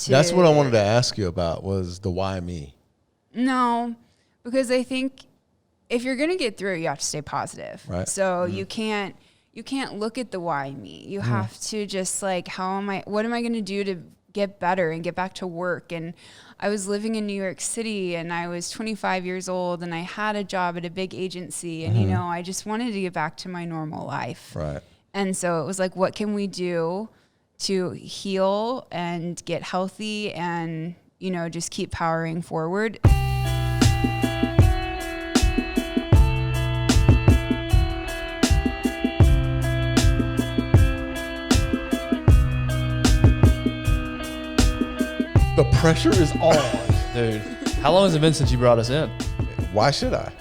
That's what I wanted to ask you about, was the why me? No, because I think if you're going to get through it, you have to stay positive. Right. So you can't look at the why me. You have to just like, what am I going to do to get better and get back to work? And I was living in New York City and I was 25 years old and I had a job at a big agency and, I just wanted to get back to my normal life. Right. And so it was like, what can we do to heal and get healthy and, just keep powering forward? The pressure is on. Dude, how long has it been since you brought us in? Why should I?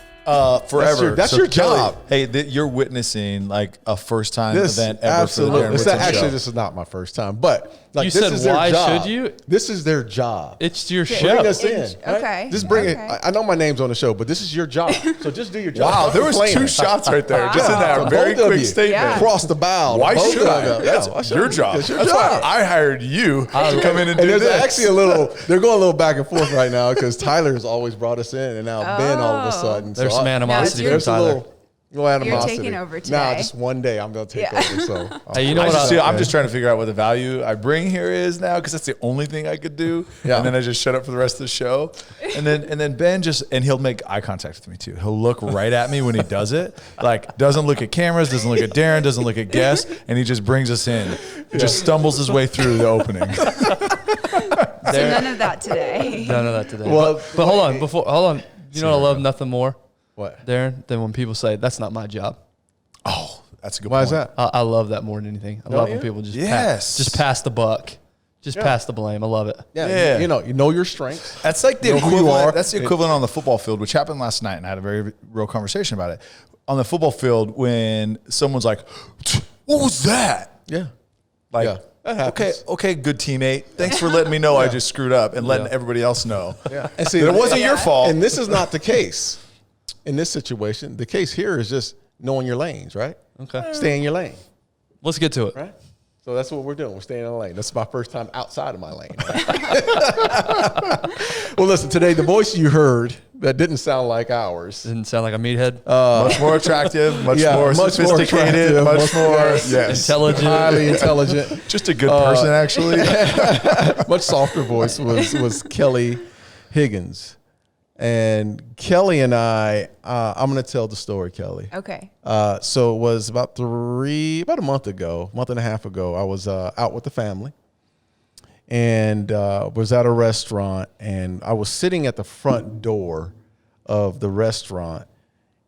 Forever. That's your job. Kellee, hey, you're witnessing like a first time event ever absolutely. for the Darren Woodson show. This is not my first time, but like, You this said, is their why job. should you? This is their job. It's your Bring show. us in. Right? Okay. Just bring it. Okay. I know my name's on the show, but this is your job. So just do your job. Wow, Don't there was complain. 2 shots right there, just in So that very both of quick you, statement. Yeah. Cross the bow. Why Both should of I? them. That's Yeah, why should your I? job. It's your That's job. why I hired you to come in and do And there's this. actually they're going a little back and forth right now because Tyler's always brought us in, and now Ben all of a sudden. There's some animosity No, from it's Tyler. little animosity. taking over Nah, today. just one day I'm going to take over. So Hey, you know I what? just, I'm just trying to figure out what the value I bring here is now, because that's the only thing I could do. Yeah. And then I just shut up for the rest of the show. And then Ben he'll make eye contact with me too. He'll look right at me when he does it. Like, doesn't look at cameras, doesn't look at Darren, doesn't look at guests, and he just brings us in. Just stumbles his way through the opening. So none of that today. None of that today. Well, but hold on. You know what I love nothing more, what? Darren, than when people say, that's not my job. Oh, that's a good Why point. is that? I love that more than anything. I love when people just pass the buck. Just pass the blame. I love it. Yeah. You know your strengths. That's like the Know who you equivalent. are. That's the equivalent on the football field, which happened last night, and I had a very real conversation about it. On the football field, when someone's like, "What was that?" Yeah. Like, Yeah, that happens. okay, good teammate. Thanks for letting me know I just screwed up and letting everybody else know. Yeah. And see, That it wasn't your fault. And this is not the case in this situation. The case here is just knowing your lanes, right? Okay. Stay in your lane, Let's get to it. right? So that's what we're doing. We're staying in the lane. This is my first time outside of my lane. Well, listen, today the voice you heard that didn't sound like ours. Didn't sound like a meathead. Much more attractive, much more sophisticated, attractive, much more Intelligent. highly intelligent. Just a good person, actually. Much softer voice was Kellee Higgins. And Kellee and I'm going to tell the story, Kellee. Okay. So it was about a month and a half ago, I was out with the family and was at a restaurant, and I was sitting at the front door of the restaurant,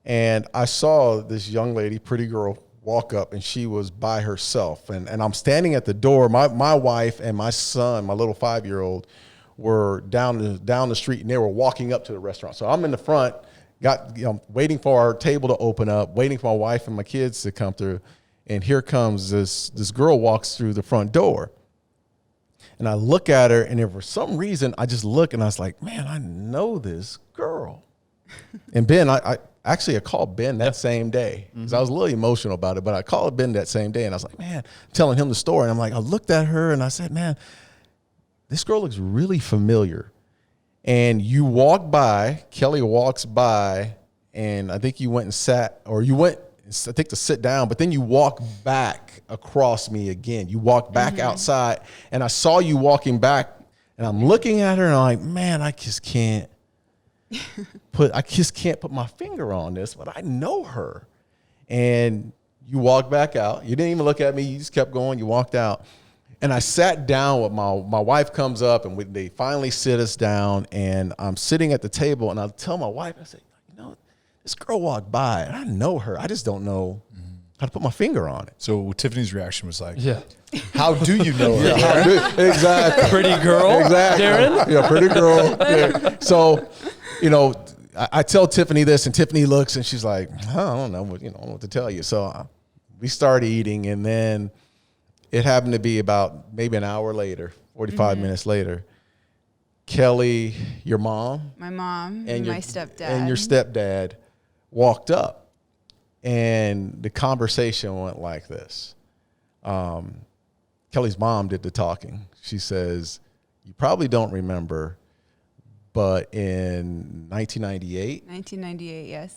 and I saw this young lady, pretty girl, walk up, and she was by herself. And I'm standing at the door. My wife and my son, my little 5-year-old, were down the street, and they were walking up to the restaurant. So I'm in the front, waiting for our table to open up, waiting for my wife and my kids to come through. And here comes this girl walks through the front door. And I look at her, and for some reason, I just look, and I was like, man, I know this girl. And Ben, I called Ben that same day, because I was a little emotional about it, but I called Ben that same day, and I was like, man, telling him the story. And I'm like, I looked at her, and I said, man, this girl looks really familiar. And you walk by, Kellee walks by, and I think you went and sat, or you went, I think, to sit down, but then you walk back across me again. You walk back outside, and I saw you walking back, and I'm looking at her, and I'm like, man, I just can't put my finger on this, but I know her. And you walked back out. You didn't even look at me. You just kept going. You walked out. And I sat down with my wife comes up, and they finally sit us down, and I'm sitting at the table, and I tell my wife, I say, this girl walked by, and I know her. I just don't know how to put my finger on it. So Tiffany's reaction was like, Yeah. how do you know her? Exactly. Pretty girl. Exactly. Darren. Yeah, pretty girl. Yeah. So, I tell Tiffany this, and Tiffany looks, and she's like, I don't know what to tell you. So we started eating, and then it happened to be about maybe an hour later, 45 minutes later, Kellee, your mom, My mom and my stepdad. and your stepdad walked up, and the conversation went like this. Kelly's mom did the talking. She says, you probably don't remember, but in 1998, yes.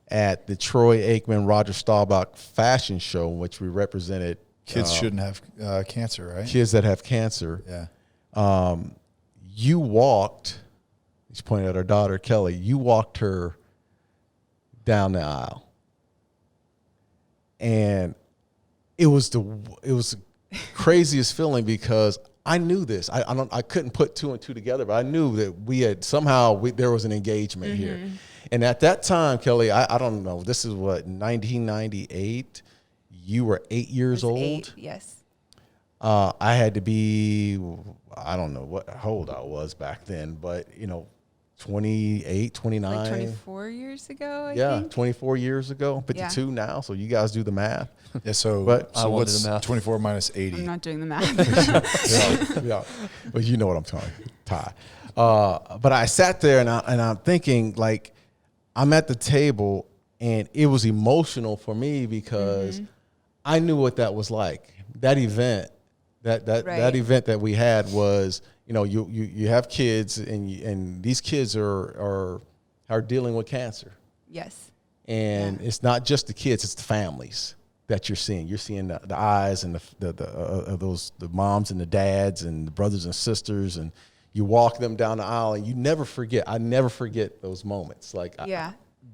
at the Troy Aikman, Roger Staubach fashion show, in which we represented kids shouldn't have cancer, right? Kids that have cancer. Yeah. You walked, he's pointing at our daughter, Kellee, you walked her down the aisle. And it was the craziest feeling because I knew this. I couldn't put two and two together, but I knew that we had there was an engagement here. And at that time, Kellee, I don't know, this is what, 1998. You were 8 years old. 8, yes. I had to be, I don't know how old I was back then, but 28, 29. Like 24 years ago, I think. 24 years ago, 52 now. So you guys do the math. Yeah, so what's 24 minus 80? I'm not doing the math. yeah. But you know what I'm talking, Ty. But I sat there and I'm thinking, like, I'm at the table and it was emotional for me because I knew what that was like. That event, that event that we had was, you have kids and these kids are dealing with cancer. Yes. And it's not just the kids, it's the families that you're seeing. You're seeing the eyes and the moms and the dads and the brothers and sisters, and you walk them down the aisle and you never forget. I never forget those moments. Like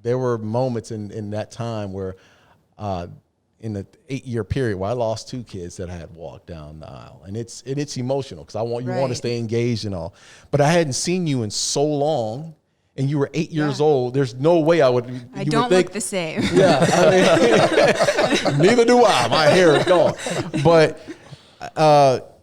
there were moments in that time where in the 8-year period where I lost 2 kids that I had walked down the aisle, and it's emotional because you want to stay engaged and all, but I hadn't seen you in so long, and you were 8 years old. There's no way I would. I don't look the same. Yeah, I mean, neither do I. My hair is gone, but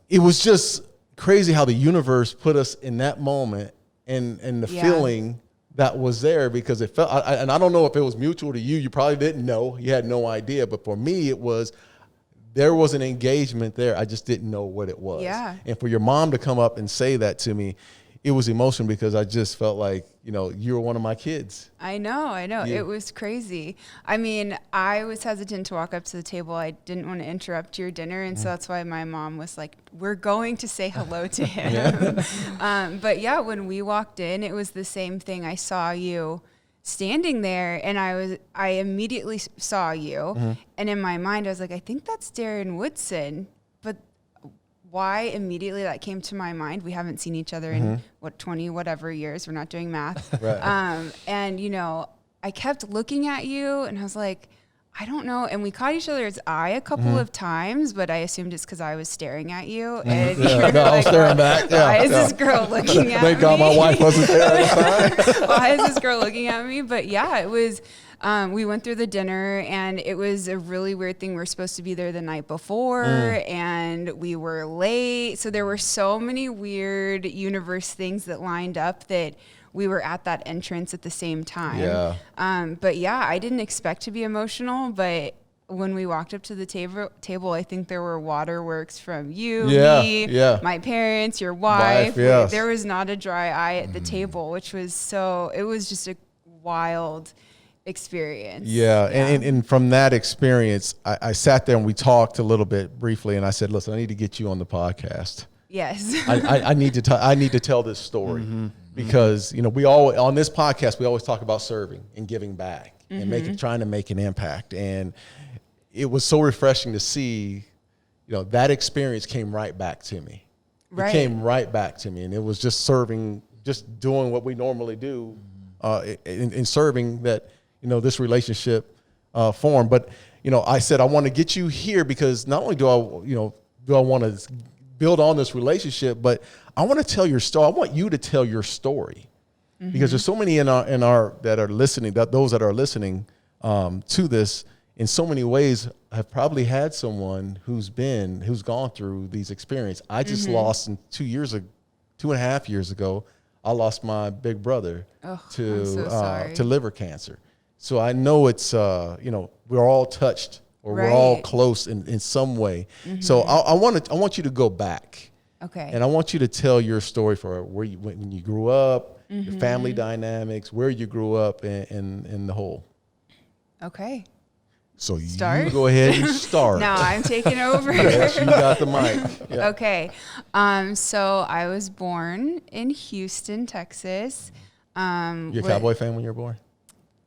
it was just crazy how the universe put us in that moment and the feeling that was there, because it felt, and I don't know if it was mutual to you. You probably didn't know. You had no idea. But for me, there was an engagement there. I just didn't know what it was. Yeah. And for your mom to come up and say that to me, it was emotional because I just felt like, you were one of my kids. I know. Yeah. It was crazy. I mean, I was hesitant to walk up to the table. I didn't want to interrupt your dinner. And so that's why my mom was like, we're going to say hello to him. But yeah, when we walked in, it was the same thing. I saw you standing there and I immediately saw you. And in my mind, I was like, I think that's Darren Woodson. But why immediately that came to my mind, we haven't seen each other in 20 whatever years, we're not doing math. Right. And I kept looking at you and I was like, I don't know. And we caught each other's eye a couple of times, but I assumed it's because I was staring at you. And I was staring back. Why is this girl looking at me? Thank God my wife wasn't there at the time. Why is this girl looking at me? But yeah, it was, we went through the dinner and it was a really weird thing. We were supposed to be there the night before and we were late. So there were so many weird universe things that lined up that we were at that entrance at the same time. Yeah. But yeah, I didn't expect to be emotional, but when we walked up to the table, I think there were waterworks from you, me, my parents, your wife. Yes. There was not a dry eye at the table, which was it was just a wild experience. Yeah. And from that experience, I sat there and we talked a little bit briefly, and I said, listen, I need to get you on the podcast. Yes. I need to tell this story because, we all, on this podcast, we always talk about serving and giving back and trying to make an impact. And it was so refreshing to see, that experience came right back to me. Right. It came right back to me. And it was just serving, just doing what we normally do in serving that, this relationship formed. But, I said, I want to get you here because not only do I want to build on this relationship, but I want to tell your story. I want you to tell your story because there's so many in our that are listening, those that are listening to this in so many ways have probably had someone who's gone through these experiences. I just lost 2.5 years ago, I lost my big brother to liver cancer. So I know it's, we're all touched or we're all close in some way. So I want you to go back. Okay. And I want you to tell your story for when you grew up, your family dynamics, where you grew up, and the whole. Okay. So Start? you go ahead and start. No, I'm taking over. Yes, you got the mic. Yeah. Okay. So I was born in Houston, Texas. You a Cowboy fan when you were born?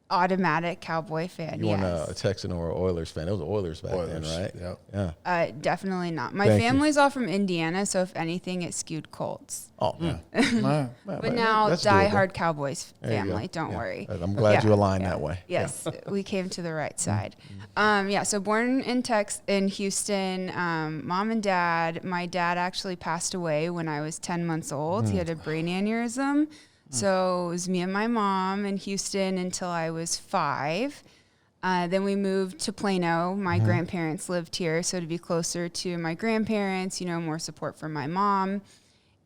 Automatic Cowboy fan, You yes. weren't a Texan or Oilers fan. It was Oilers back then, right? Yep. Yeah. Definitely not. My Thank you. family's all from Indiana, so if anything, it skewed Colts. Oh, yeah. But now, that's doable. diehard Cowboys There you family. go. Don't Yeah. worry. I'm glad you aligned that way. Yes, we came to the right side. So born in Houston, mom and dad. My dad actually passed away when I was 10 months old. He had a brain aneurysm. So it was me and my mom in Houston until I was 5. Then we moved to Plano. My grandparents lived here, so to be closer to my grandparents, more support from my mom.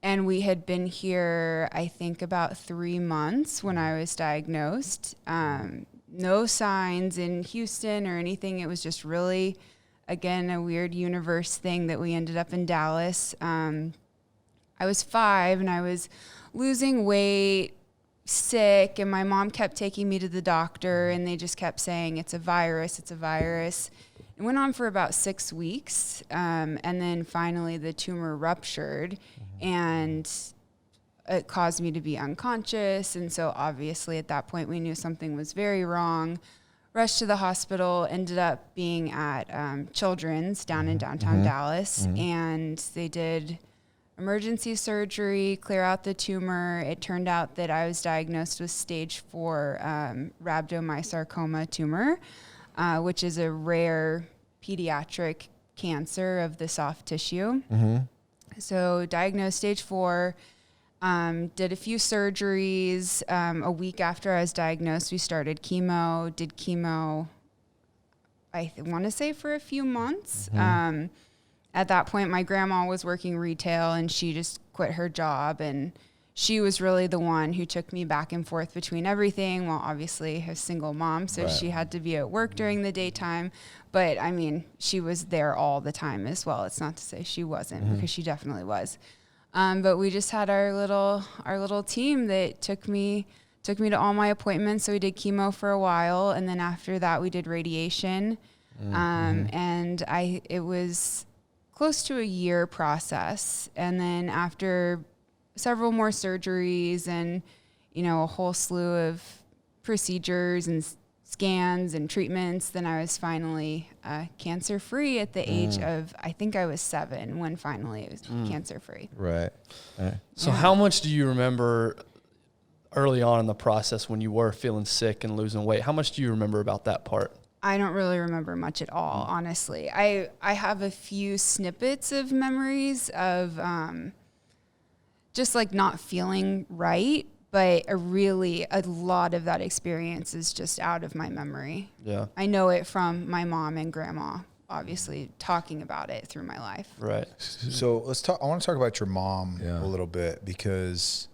And we had been here, I think, about 3 months when I was diagnosed. No signs in Houston or anything. It was just really, again, a weird universe thing that we ended up in Dallas. I was 5 and I was losing weight, sick, and my mom kept taking me to the doctor, and they just kept saying, it's a virus. It went on for about 6 weeks, and then finally the tumor ruptured, and it caused me to be unconscious, and so obviously at that point we knew something was very wrong. Rushed to the hospital, ended up being at Children's down in downtown Dallas, and they did emergency surgery, clear out the tumor. It turned out that I was diagnosed with stage 4 rhabdomyosarcoma tumor, which is a rare pediatric cancer of the soft tissue. So diagnosed stage 4, did a few surgeries. A week after I was diagnosed, we started chemo, did chemo, I want to say for a few months. At that point, my grandma was working retail, and she just quit her job, and she was really the one who took me back and forth between everything. Well, obviously a single mom, so she had to be at work during the daytime, but I mean, she was there all the time as well. It's not to say she wasn't, because she definitely was. But we just had our little team that took me to all my appointments. So we did chemo for a while, and then after that we did radiation. And it was close to a year process. And then after several more surgeries and, a whole slew of procedures and scans and treatments, then I was finally cancer-free at the age of, I think I was 7 when finally it was cancer-free. Right. So how much do you remember early on in the process when you were feeling sick and losing weight? How much do you remember about that part? I don't really remember much at all, honestly. I have a few snippets of memories of just like not feeling right, but a lot of that experience is just out of my memory. Yeah. I know it from my mom and grandma, obviously, talking about it through my life. Right. So let's talk. I want to talk about your mom a little bit, because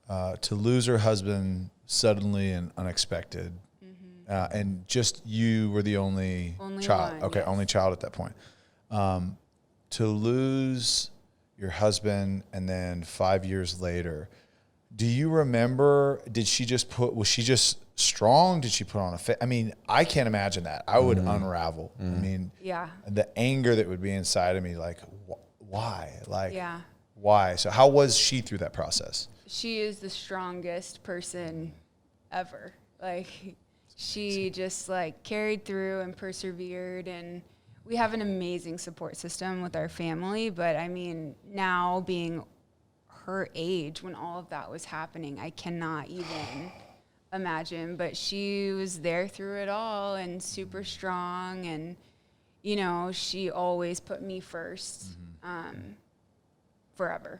to lose her husband suddenly and unexpected, and just you were the only child. One, yes. Only child at that point. To lose your husband, and then 5 years later, do you remember? Was she just strong? Did she put on a I mean, I can't imagine that. I would unravel. I mean, the anger that would be inside of me, like, why? Like, why? So how was she through that process? She is the strongest person ever. Like, she just like carried through and persevered, and we have an amazing support system with our family. But I mean, now being her age when all of that was happening, I cannot even imagine. But she was there through it all and super strong, and she always put me first, forever.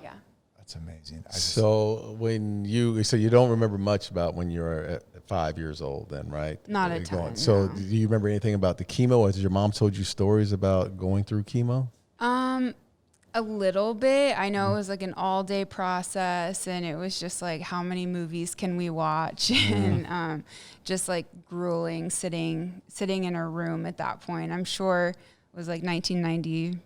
Yeah. That's amazing. So you don't remember much about when you were at 5 years old then, right? Not a ton. So No. do you remember anything about the chemo? Has your mom told you stories about going through chemo? A little bit. I know it was like an all-day process, and it was just like, how many movies can we watch? And just like grueling, sitting in a room at that point. I'm sure it was like 1994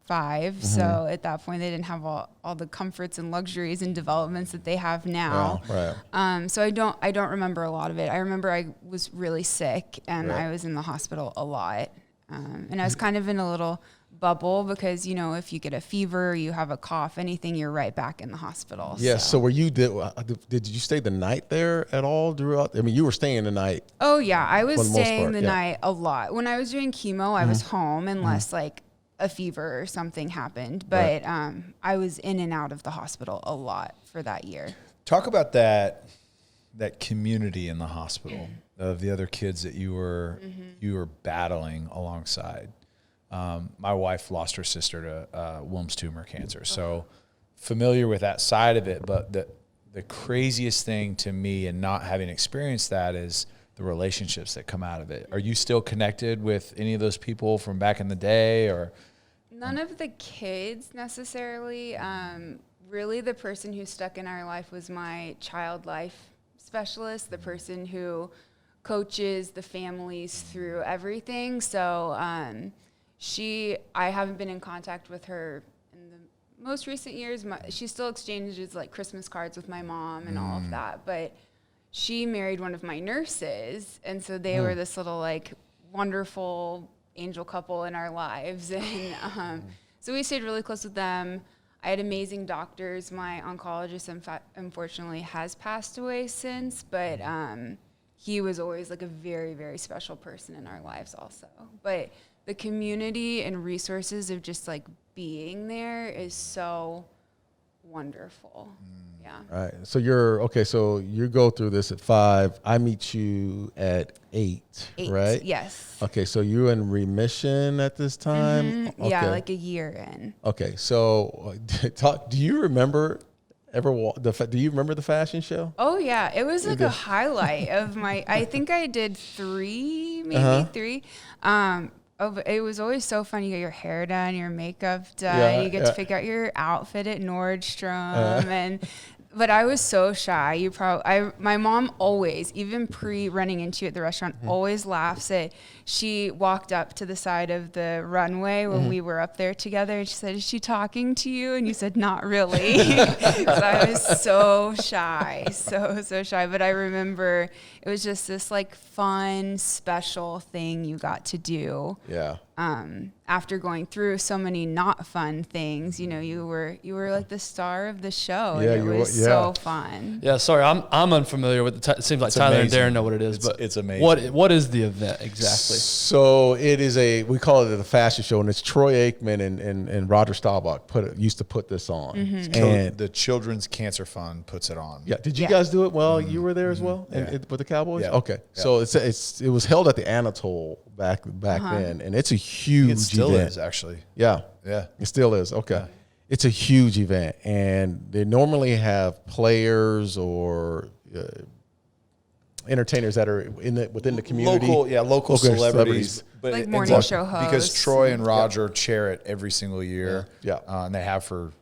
5. So at that point, they didn't have all the comforts and luxuries and developments that they have now. Right. So I don't remember a lot of it. I remember I was really sick and I was in the hospital a lot. And I was kind of in a little bubble because, if you get a fever, you have a cough, anything, you're right back in the hospital. Yeah. So were you, did you stay the night there at all throughout? I mean, you were staying the night. Oh yeah. I was For the most staying part, the night a lot. When I was doing chemo, I was home unless like a fever or something happened. But I was in and out of the hospital a lot for that year. Talk about that community in the hospital of the other kids that you were battling alongside. My wife lost her sister to Wilms tumor cancer, so familiar with that side of it. But the craziest thing to me, and not having experienced that, is the relationships that come out of it. Are you still connected with any of those people from back in the day, or? None of the kids necessarily. Really, the person who stuck in our life was my child life specialist, the person who coaches the families through everything. So I haven't been in contact with her in the most recent years. She still exchanges like Christmas cards with my mom and all of that, but she married one of my nurses, and so they were this little like wonderful angel couple in our lives. And so we stayed really close with them. I had amazing doctors. My oncologist, unfortunately, has passed away since, but he was always like a very, very special person in our lives also. But the community and resources of just like being there is so wonderful. Yeah. All right. So you go through this at 5. I meet you at 8, right? Yes. Okay. So you're in remission at this time? Okay. Yeah, like a year in. Okay. So do you remember do you remember the fashion show? Oh yeah. It was like a highlight of I think I did 3, maybe 3. But it was always so fun. You get your hair done, your makeup done. You get to pick out your outfit at Nordstrom, but I was so shy. My mom always, even running into you at the restaurant, always laughs at. She walked up to the side of the runway when we were up there together, and she said, "Is she talking to you?" And you said, "Not really." So I was so shy, so shy. But I remember it was just this like fun, special thing you got to do. Yeah. After going through so many not fun things, you were like the star of the show, and it was so fun. Yeah, sorry, I'm unfamiliar with it seems like Tyler and Darren know what it is, but it's amazing. What is the event exactly? So it is we call it the fashion show, and it's Troy Aikman and Roger Staubach used to put this on. And the Children's Cancer Fund puts it on. yeah, did you guys do it while you were there as well with the Cowboys? Yeah. Okay, so it was held at the Anatole back then, and it's a huge It still event. is, actually. Yeah, Yeah. it still is. Okay, it's a huge event, and they normally have players or entertainers that are within the community. Local celebrities. But Like morning show because hosts. Troy and Roger chair it every single year. Yeah. And they have for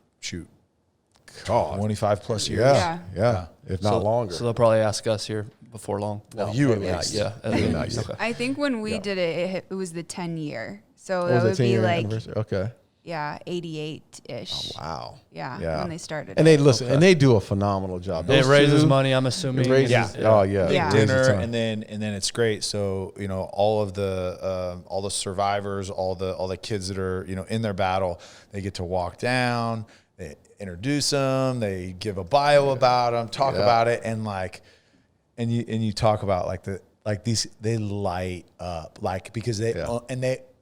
25 plus years. Yeah, if not longer. So they'll probably ask us here before long. No, you at maybe least. Yeah. Maybe not yet. Okay. I think when we did it, it was the 10-year. So What that was would it, be 10-year like, anniversary? Okay. 88-ish. Wow. Yeah, when they started. And they listen, and they do a phenomenal job. It Those raises two, money, I'm assuming. It raises, Yeah. Oh yeah. Yeah. It raises Dinner, time. and then it's great. So all of the survivors, all the kids that are in their battle, they get to walk down. They introduce them. They give a bio about them, talk about it, and you talk about these, they light up because they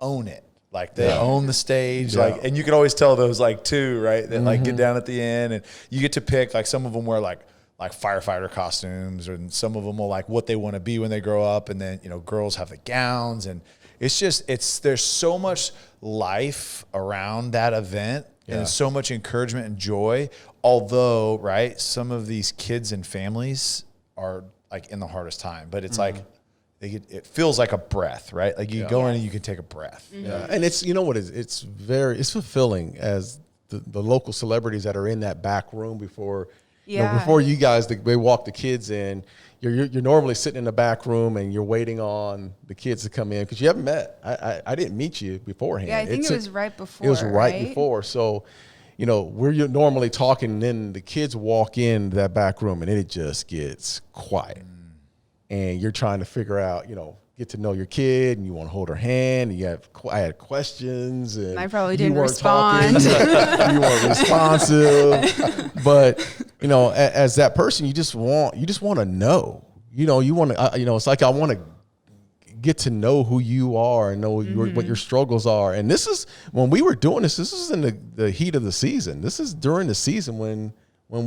own it. Like they own the stage, and you can always tell those two, right? That get down at the end, and you get to pick. Some of them wear like firefighter costumes, and some of them will what they want to be when they grow up, and then girls have the gowns, and there's so much life around that event, and so much encouragement and joy. Although, right, some of these kids and families are in the hardest time, but it's it feels like a breath, right? Like you go in and you can take a breath. Yeah, and it's it's fulfilling as the local celebrities that are in that back room before You know, Yeah. before you guys, they walk the kids in, you're normally sitting in the back room and you're waiting on the kids to come in because you haven't met. I didn't meet you beforehand. Yeah, I think it was right before. It was right before. So, you know, we're normally talking, and then the kids walk in that back room, and it just gets quiet. And you're trying to figure out, you know, get to know your kid, and you want to hold her hand. And I had questions, and I probably you didn't weren't respond. talking. You weren't responsive. But you know, as that person, you just want to know. You know, you want to. You know, it's like I want to get to know who you are and know what your struggles are. And this is when we were doing this. This is in the heat of the season. This is during the season when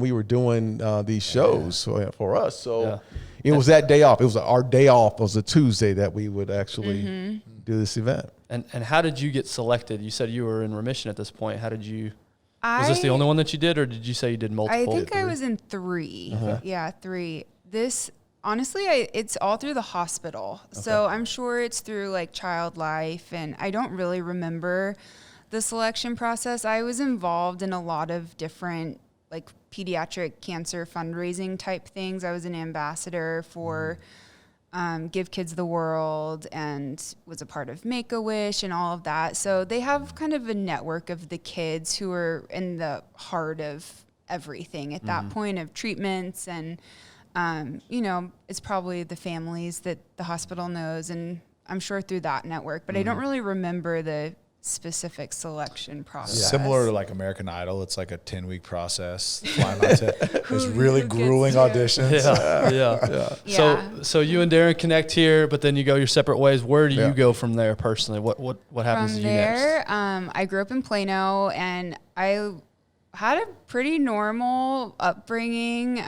we were doing these shows for us. So it was that day off. It was our day off. It was a Tuesday that we would actually do this event. And how did you get selected? You said you were in remission at this point. How did you? Was this the only one that you did, or did you say you did multiple? I think I was in 3. Yeah, 3. This, honestly, it's all through the hospital. Okay. So I'm sure it's through like Child Life, and I don't really remember the selection process. I was involved in a lot of different like pediatric cancer fundraising type things. I was an ambassador for Give Kids the World and was a part of Make-A-Wish and all of that. So they have kind of a network of the kids who are in the heart of everything at that point of treatments. And, you know, it's probably the families that the hospital knows, and I'm sure through that network. But I don't really remember the specific selection process. Similar to like American Idol, it's like a 10-week process. There's really grueling auditions. Yeah. So you and Darren connect here, but then you go your separate ways. Where do you go from there personally? What happens to you next? I grew up in Plano, and I had a pretty normal upbringing.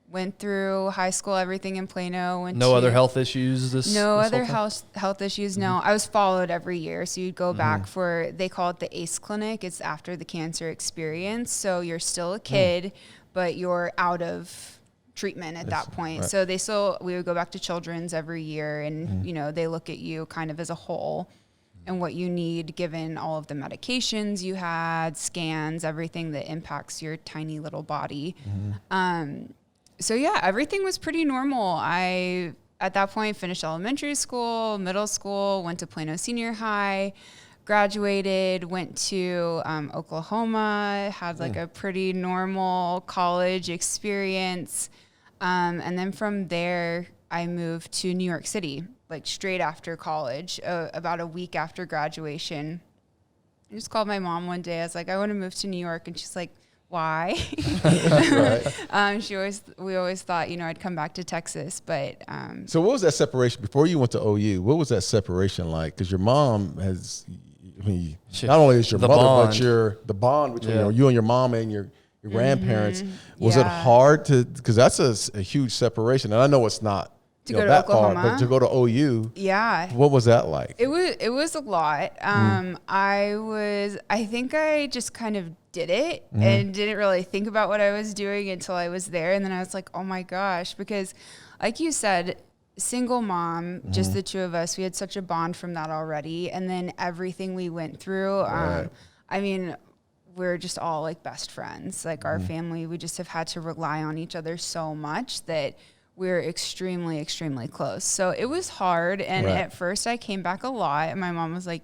Went through high school, everything in Plano. No other health issues? No other health issues, no. I was followed every year. So you'd go back for, they call it the ACE clinic. It's after the cancer experience. So you're still a kid, but you're out of treatment at that point. Right. So we would go back to Children's every year, and, you know, they look at you kind of as a whole and what you need given all of the medications you had, scans, everything that impacts your tiny little body. So yeah, everything was pretty normal. I, at that point, finished elementary school, middle school, went to Plano Senior High, graduated, went to Oklahoma, had like a pretty normal college experience. And then from there, I moved to New York City, like straight after college, about a week after graduation. I just called my mom one day. I was like, I want to move to New York. And she's like, why? We always thought, you know, I'd come back to Texas, but. So what was that separation before you went to OU? What was that separation like? Because your mom has, I mean, not only is your mother, but the bond between you and your mom and your grandparents. Was it hard because that's a huge separation, and I know it's not. To go to Oklahoma, but to go to OU, what was that like? It was a lot. I think I just kind of did it and didn't really think about what I was doing until I was there, and then I was like, oh my gosh, because like you said, single mom, just the two of us, we had such a bond from that already, and then everything we went through. I mean, we're just all like best friends. Like our family, we just have had to rely on each other so much that we're extremely, extremely close. So it was hard. And at first I came back a lot. And my mom was like,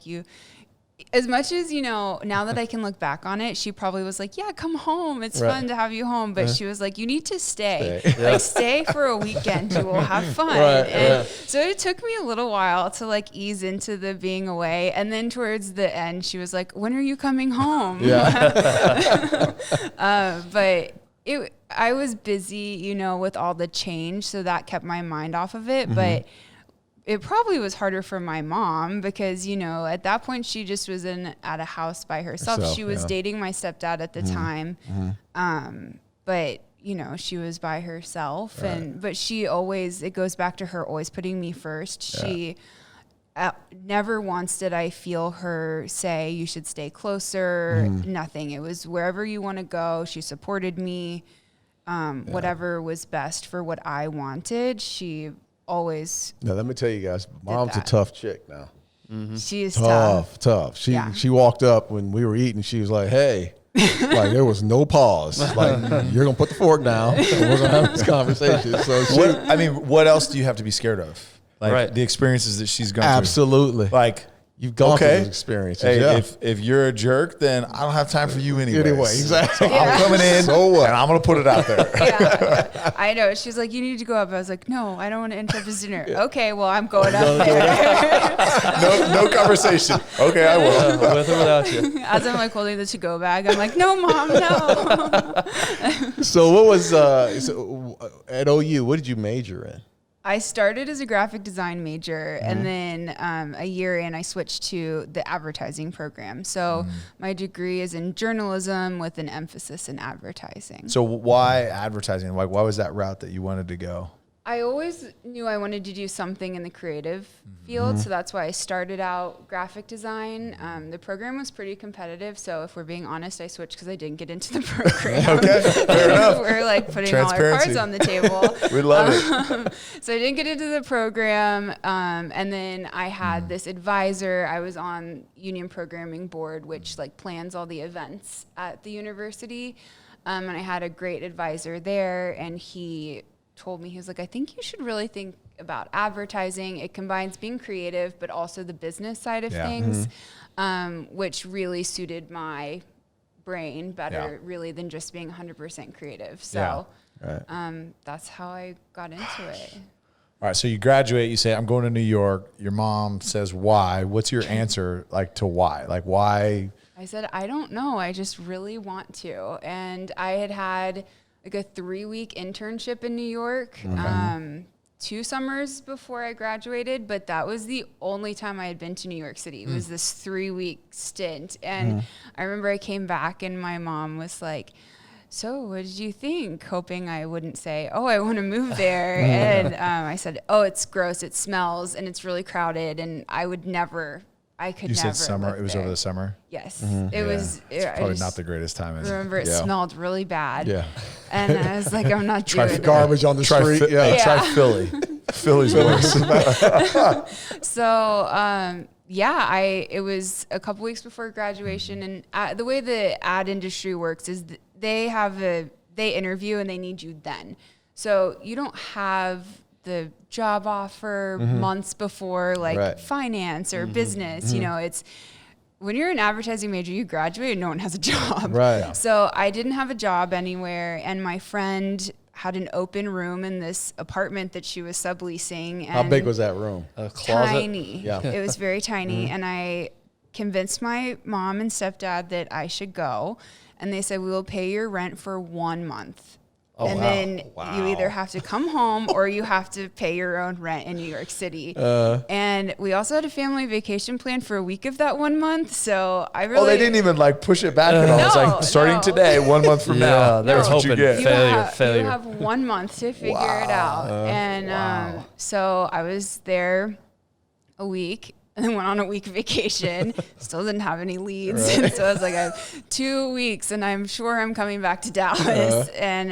as much as, you know, now that I can look back on it, she probably was like, yeah, come home. It's fun to have you home. But she was like, you need to stay. Like stay for a weekend. You will have fun. So it took me a little while to like ease into the being away. And then towards the end, she was like, when are you coming home? But I was busy, you know, with all the change, so that kept my mind off of it. But it probably was harder for my mom because, you know, at that point she just was at a house by herself. She was dating my stepdad at the time. But, you know, she was by herself. But she always, it goes back to her always putting me first. She never once did I feel her say, you should stay closer, nothing. It was wherever you want to go. She supported me, whatever was best for what I wanted. She always. Now, let me tell you guys, mom's a tough chick now. She is tough. She walked up when we were eating. She was like, hey, Like there was no pause. Like you're gonna put the fork down and we're gonna have this conversation. So what else do you have to be scared of? Like Right. the experiences that she's gone absolutely. through. Like You've gone through those experiences. Hey, yeah. if you're a jerk, then I don't have time for you anyways. Anyway, exactly. So I'm coming in and I'm gonna put it out there. Yeah, I know. She's like, you need to go up. I was like, no, I don't want to interrupt his dinner. Okay, well, I'm going up there. No conversation. Okay, I will. With or without you. As I'm like holding the to-go bag, I'm like, no, Mom, no. So what was so at OU? What did you major in? I started as a graphic design major, and then a year in, I switched to the advertising program. So my degree is in journalism with an emphasis in advertising. So why advertising? Like, why was that route that you wanted to go? I always knew I wanted to do something in the creative field, so that's why I started out graphic design. The program was pretty competitive, so if we're being honest, I switched because I didn't get into the program. Okay, fair enough. We're like putting all our cards on the table. We love it. So I didn't get into the program, and then I had this advisor. I was on union programming board, which like plans all the events at the university, and I had a great advisor there, and he told me, he was like, I think you should really think about advertising. It combines being creative, but also the business side of things, which really suited my brain better, really, than just being 100% creative. So that's how I got into it. All right, so you graduate, you say, I'm going to New York. Your mom says, why? What's your answer like to why? Like, why? I said, I don't know. I just really want to. And I had like a 3-week internship in New York, 2 summers before I graduated, but that was the only time I had been to New York City. It was this 3-week stint. And I remember I came back and my mom was like, so what did you think? Hoping I wouldn't say, oh, I want to move there. And I said, oh, it's gross. It smells and it's really crowded. And I could never. You said summer. It was over the summer. Yes, it was. It's probably not the greatest time. Remember, it smelled really bad. Yeah. And I was like, I'm not doing it. Garbage on the street. Try Philly. Philly's worse. So, it was a couple weeks before graduation, and the way the ad industry works is they interview and they need you then. So you don't have the job offer months before, like finance or business. You know, it's when you're an advertising major, you graduate and no one has a job. Right. So I didn't have a job anywhere, and my friend had an open room in this apartment that she was subleasing. And how big was that room? A closet? Tiny. Yeah. It was very tiny. And I convinced my mom and stepdad that I should go. And they said, we will pay your rent for 1 month. Oh, and wow. then you either have to come home or you have to pay your own rent in New York City. And we also had a family vacation planned for a week of that 1 month. So I really... Oh, they didn't even like push it back at all. It's like starting today, 1 month from now. They were hoping failure. You have 1 month to figure it out. And so I was there a week and then went on a week vacation. Still didn't have any leads. And so I was like, I have 2 weeks and I'm sure I'm coming back to Dallas. And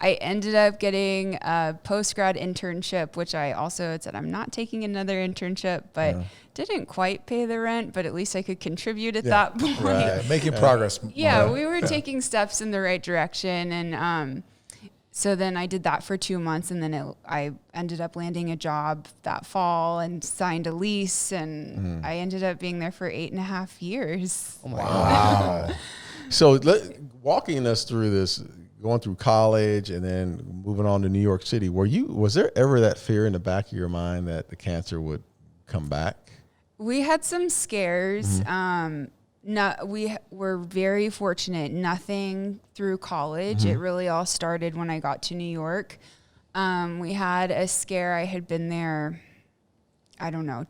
I ended up getting a post-grad internship, which I also had said I'm not taking another internship, but didn't quite pay the rent, but at least I could contribute at that point. Right. Making progress. Yeah, we were taking steps in the right direction. And so then I did that for 2 months, and then I ended up landing a job that fall and signed a lease, and I ended up being there for 8.5 years. Oh my Wow. So walking us through this, going through college and then moving on to New York City, was there ever that fear in the back of your mind that the cancer would come back? We had some scares. We were very fortunate. Nothing through college. It really all started when I got to New York. We had a scare. I had been there,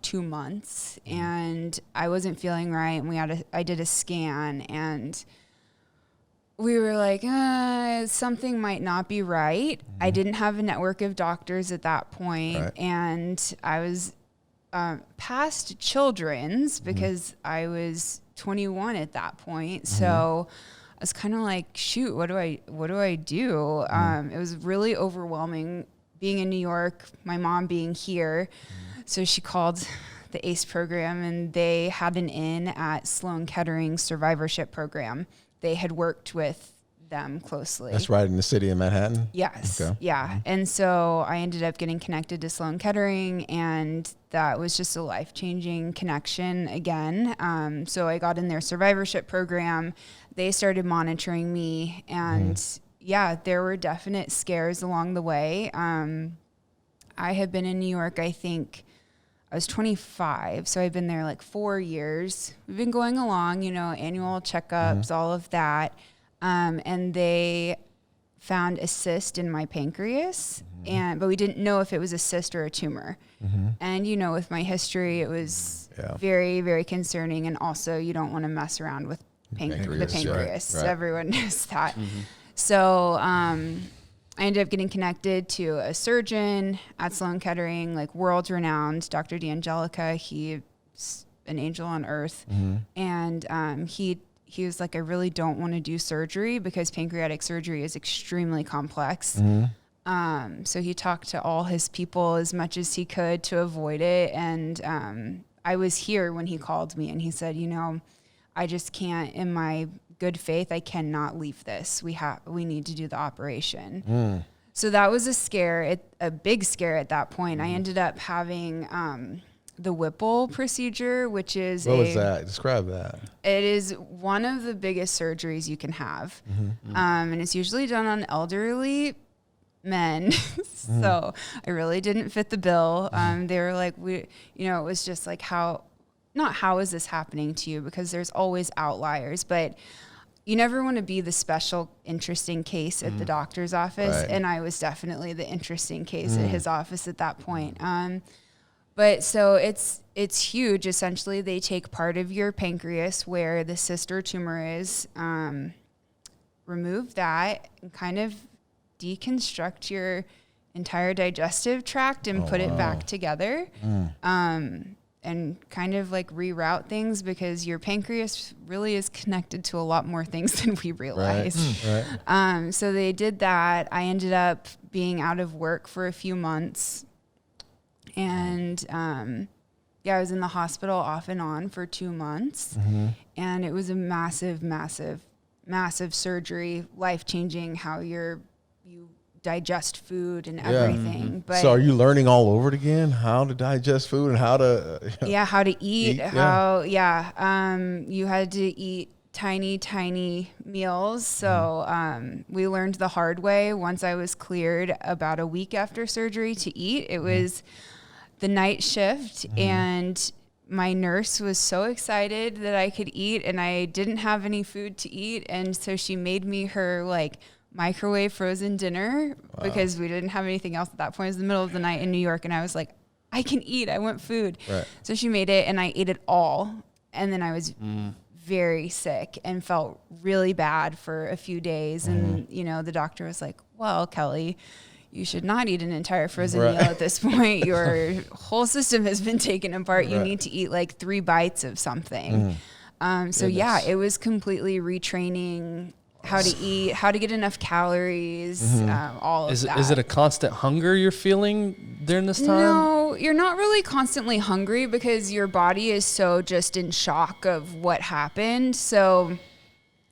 2 months, and I wasn't feeling right. And I did a scan, and we were like, something might not be right. I didn't have a network of doctors at that point, and I was past children's because I was 21 at that point. So I was kind of like, shoot, what do I do? It was really overwhelming being in New York, my mom being here. So she called the ACE program, and they had an in at Sloan Kettering's survivorship program. they had worked with them closely. That's right in the city of Manhattan? Yes. Okay. Yeah. And so I ended up getting connected to Sloan Kettering, and that was just a life-changing connection again. So I got in their survivorship program. They started monitoring me, and yeah, there were definite scares along the way. I had been in New York, I think I was 25, so I've been there like 4 years. We've been going along, annual checkups, all of that. And they found a cyst in my pancreas, but we didn't know if it was a cyst or a tumor. And with my history, it was very, very concerning. And also, you don't want to mess around with the pancreas. Right. Everyone knows that. So I ended up getting connected to a surgeon at Sloan Kettering, like world-renowned, Dr. D'Angelica. He's an angel on earth. And he was like, I really don't want to do surgery because pancreatic surgery is extremely complex. So he talked to all his people as much as he could to avoid it. And I was here when he called me, and he said, I just can't, in my good faith, I cannot leave this. We need to do the operation. So that was a big scare at that point. I ended up having the Whipple procedure, which is what was that? Describe that. It is one of the biggest surgeries you can have. And it's usually done on elderly men. So I really didn't fit the bill. They were like, it was just like, how is this happening to you? Because there's always outliers, but you never want to be the special, interesting case at the doctor's office. Right. And I was definitely the interesting case at his office at that point. But so it's huge. Essentially, they take part of your pancreas where the cyst or tumor is, remove that, and kind of deconstruct your entire digestive tract and put it back together. And kind of like reroute things, because your pancreas really is connected to a lot more things than we realize. Right. So they did that. I ended up being out of work for a few months. And I was in the hospital off and on for 2 months. And it was a massive, massive, massive surgery, life-changing, how you digest food and everything. But so are you learning all over it again, how to digest food and how to how to eat, you had to eat tiny meals. So we learned the hard way once I was cleared about a week after surgery to eat. It was the night shift, and my nurse was so excited that I could eat, and I didn't have any food to eat. And so she made me her microwave frozen dinner because we didn't have anything else at that point. It was the middle of the night in New York, and I was like, I can eat. I want food. Right. So she made it, and I ate it all. And then I was very sick and felt really bad for a few days. And, the doctor was like, well, Kellee, you should not eat an entire frozen meal at this point. Your whole system has been taken apart. You need to eat 3 bites of something. It was completely retraining how to eat, how to get enough calories, all of that. Is it a constant hunger you're feeling during this time? No, you're not really constantly hungry because your body is so just in shock of what happened. So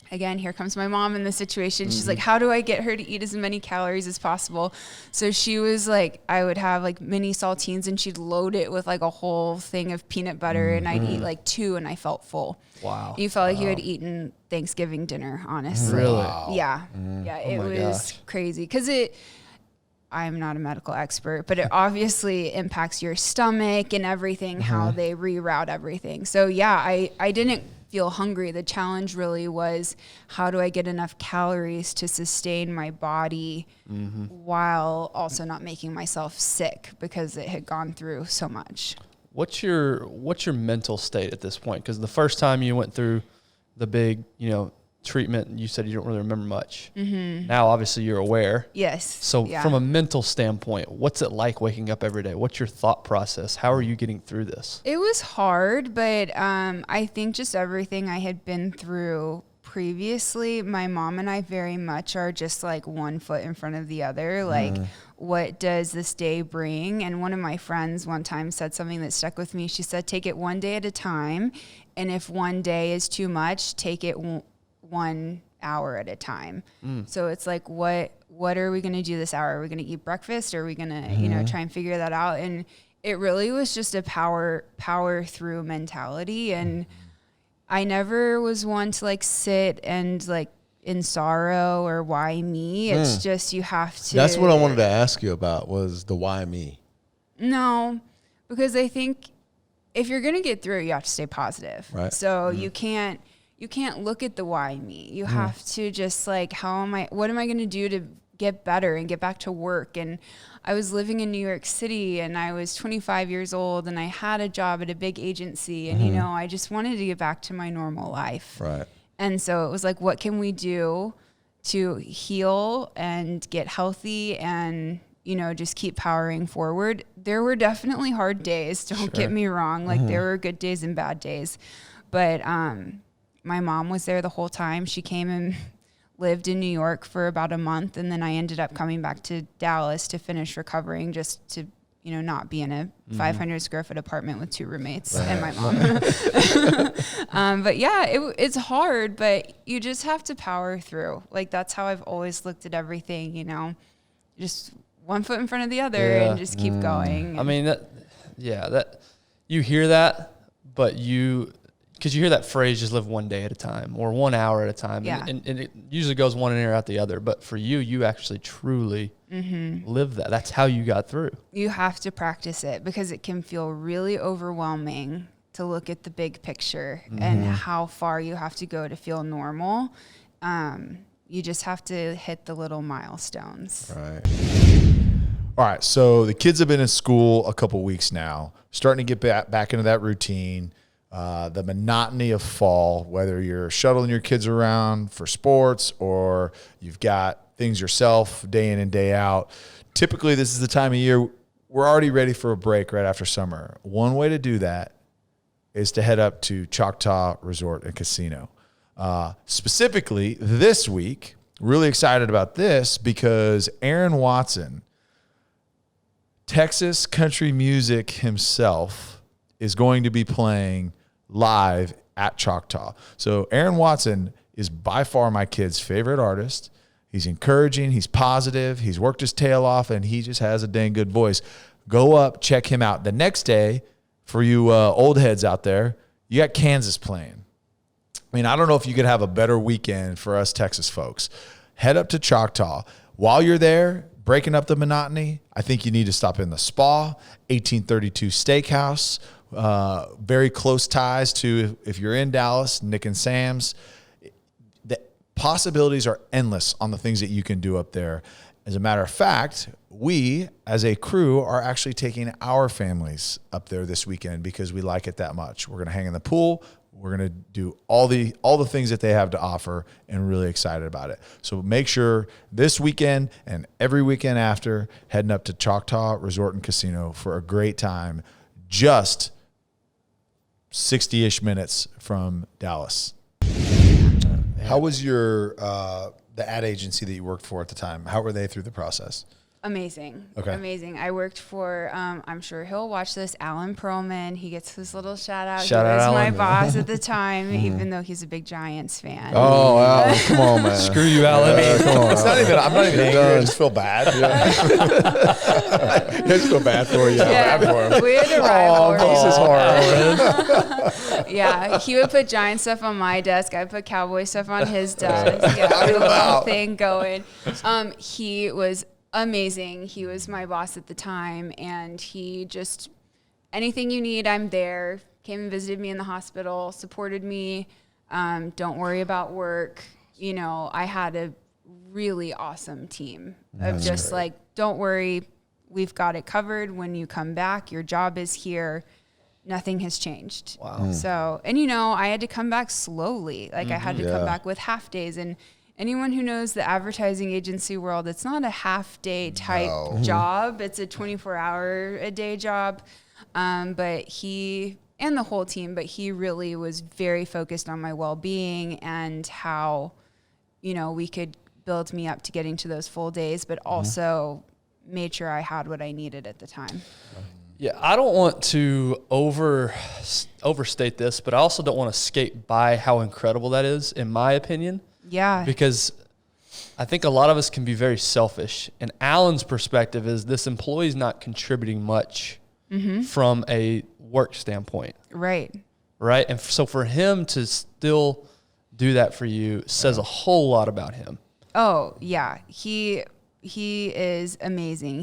again, here comes my mom in the situation. She's like, how do I get her to eat as many calories as possible? So she was like, I would have mini saltines, and she'd load it with a whole thing of peanut butter, and I'd eat 2, and I felt full. Wow. You felt like you had eaten Thanksgiving dinner, honestly. Really? Wow. Yeah. Yeah, it was crazy. Because I'm not a medical expert, but it obviously impacts your stomach and everything, how they reroute everything. So I didn't feel hungry. The challenge really was, how do I get enough calories to sustain my body while also not making myself sick because it had gone through so much. What's your mental state at this point? Because the first time you went through the big, treatment, you said you don't really remember much. Now, obviously, you're aware. Yes. So from a mental standpoint, what's it like waking up every day? What's your thought process? How are you getting through this? It was hard, but I think just everything I had been through previously, my mom and I very much are just one foot in front of the other. What does this day bring? And one of my friends one time said something that stuck with me. She said, take it one day at a time. And if one day is too much, take it one hour at a time. So it's like, what are we going to do this hour? Are we going to eat breakfast? Or are we going to, you know, try and figure that out? And it really was just a power through mentality. And I never was one to like sit and like in sorrow or why me. It's just, you have to. That's what I wanted to ask you about, was the why me. No, because I think if you're going to get through it, you have to stay positive. Right. So you can't look at the why me. You have to just like, what am I going to do to get better and get back to work? And I was living in New York City and I was 25 years old and I had a job at a big agency and, you know, I just wanted to get back to my normal life. Right. And so it was like, what can we do to heal and get healthy and, you know, just keep powering forward? There were definitely hard days. Don't get me wrong. Like there were good days and bad days, but, my mom was there the whole time. She came and lived in New York for about a month. And then I ended up coming back to Dallas to finish recovering, just to, you know, not be in a 500 square foot apartment with 2 roommates and my mom. But yeah, it's hard, but you just have to power through. Like, that's how I've always looked at everything, you know, just one foot in front of the other and just keep going. I mean, that you hear that, but because you hear that phrase, just live one day at a time or 1 hour at a time. Yeah. And it usually goes one ear out the other. But for you actually truly live that. That's how you got through. You have to practice it because it can feel really overwhelming to look at the big picture and how far you have to go to feel normal. You just have to hit the little milestones. Right. All right. So the kids have been in school a couple weeks now, starting to get back into that routine. The monotony of fall, whether you're shuttling your kids around for sports or you've got things yourself day in and day out. Typically, this is the time of year we're already ready for a break right after summer. One way to do that is to head up to Choctaw Resort and Casino. Specifically this week, really excited about this because Aaron Watson, Texas country music himself, is going to be playing live at Choctaw. So Aaron Watson is by far my kid's favorite artist. He's encouraging, he's positive, he's worked his tail off, and he just has a dang good voice. Go up, check him out. The next day, for you old heads out there, you got Kansas playing. I mean, I don't know if you could have a better weekend for us Texas folks. Head up to Choctaw. While you're there, breaking up the monotony, I think you need to stop in the Spa, 1832 Steakhouse, very close ties to, if you're in Dallas, Nick and Sam's. The possibilities are endless on the things that you can do up there. As a matter of fact, we as a crew are actually taking our families up there this weekend because we like it that much. We're going to hang in the pool. We're going to do all the things that they have to offer, and really excited about it. So make sure this weekend and every weekend after, heading up to Choctaw Resort and Casino for a great time, just 60-ish minutes from Dallas. How was your the ad agency that you worked for at the time? How were they through the process? Amazing. Okay. Amazing. I worked for, I'm sure he'll watch this, Alan Perlman. He gets his little shout out. Shout he out, was my Alan. boss at the time, even though he's a big Giants fan. Oh, Alan, come on, man. Screw you, Alan. Come on. I'm not even angry. I just feel bad. I just feel bad for you. Yeah, Bad for him. we had a rivalry. His heart. Yeah, he would put Giant stuff on my desk. I'd put Cowboy stuff on his desk. Yeah, we had a little thing going. He was amazing. He was my boss at the time, and he just, anything you need, I'm there. Came and visited me in the hospital, supported me. Don't worry about work. You know, I had a really awesome team of just like, don't worry, we've got it covered. When you come back, your job is here. Nothing has changed. Wow. So, and you know, I had to come back slowly. Like I had to come back with half days. And anyone who knows the advertising agency world, it's not a half day type job. It's a 24-hour-a-day job. But he, and the whole team, but he really was very focused on my well-being and how, you know, we could build me up to getting to those full days, but also made sure I had what I needed at the time. Yeah, I don't want to overstate this, but I also don't want to skate by how incredible that is, in my opinion. Yeah. Because I think a lot of us can be very selfish. And Alan's perspective is this employee's not contributing much from a work standpoint. Right. Right. And so for him to still do that for you says a whole lot about him. Oh, yeah. He is amazing.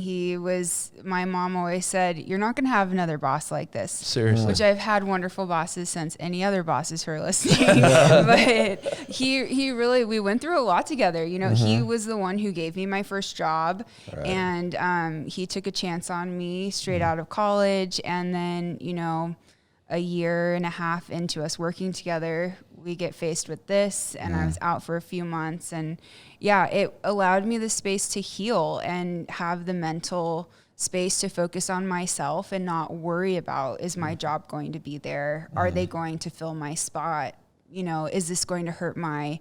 My mom always said, you're not going to have another boss like this. Seriously. Which I've had wonderful bosses since any other bosses who are listening. But he really, we went through a lot together. You know, he was the one who gave me my first job. Right. And he took a chance on me straight out of college. And then, you know, a year and a half into us working together, we get faced with this, and I was out for a few months, and yeah, it allowed me the space to heal and have the mental space to focus on myself and not worry about, is my job going to be there? Are they going to fill my spot? You know, is this going to hurt my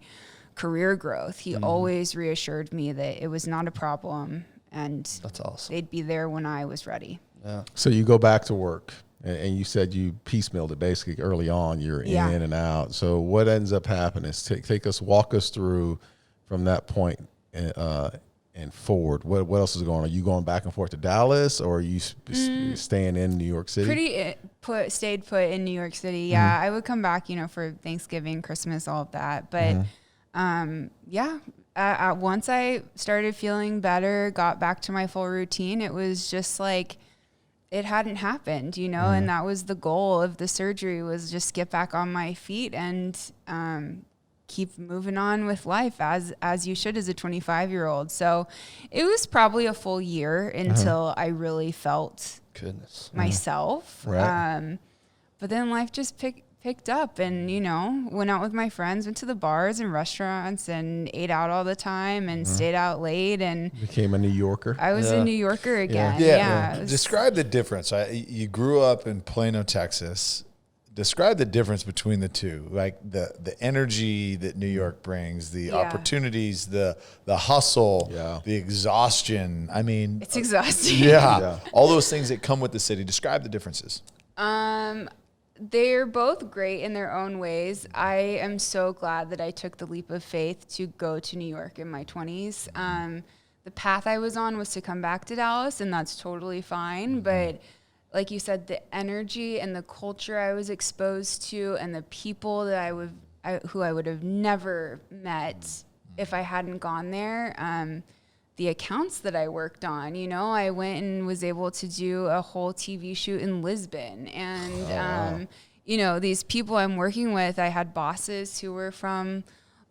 career growth? He always reassured me that it was not a problem, and that's awesome. They'd be there when I was ready. Yeah. So you go back to work. And you said you piecemealed it basically early on. You're in and out. So what ends up happening is walk us through from that point and forward. What else is going on? Are you going back and forth to Dallas, or are you staying in New York City? Stayed put in New York City. Yeah, I would come back, you know, for Thanksgiving, Christmas, all of that. But once I started feeling better, got back to my full routine, it was just like, it hadn't happened, you know, and that was the goal of the surgery, was just get back on my feet and keep moving on with life as you should as a 25-year-old. So it was probably a full year until I really felt myself. Right. But then life just picked up, and, you know, went out with my friends, went to the bars and restaurants and ate out all the time and stayed out late, and became a New Yorker. I was a New Yorker again. Yeah. Describe the difference. You grew up in Plano, Texas. Describe the difference between the two, like the energy that New York brings, the opportunities, the hustle, the exhaustion. I mean, it's exhausting. Yeah. All those things that come with the city. Describe the differences. They're both great in their own ways. I am so glad that I took the leap of faith to go to New York in my 20s. The path I was on was to come back to Dallas, and that's totally fine. But like you said, the energy and the culture I was exposed to, and the people that who I would have never met if I hadn't gone there. The accounts that I worked on, you know, I went and was able to do a whole TV shoot in Lisbon. And, you know, these people I'm working with, I had bosses who were from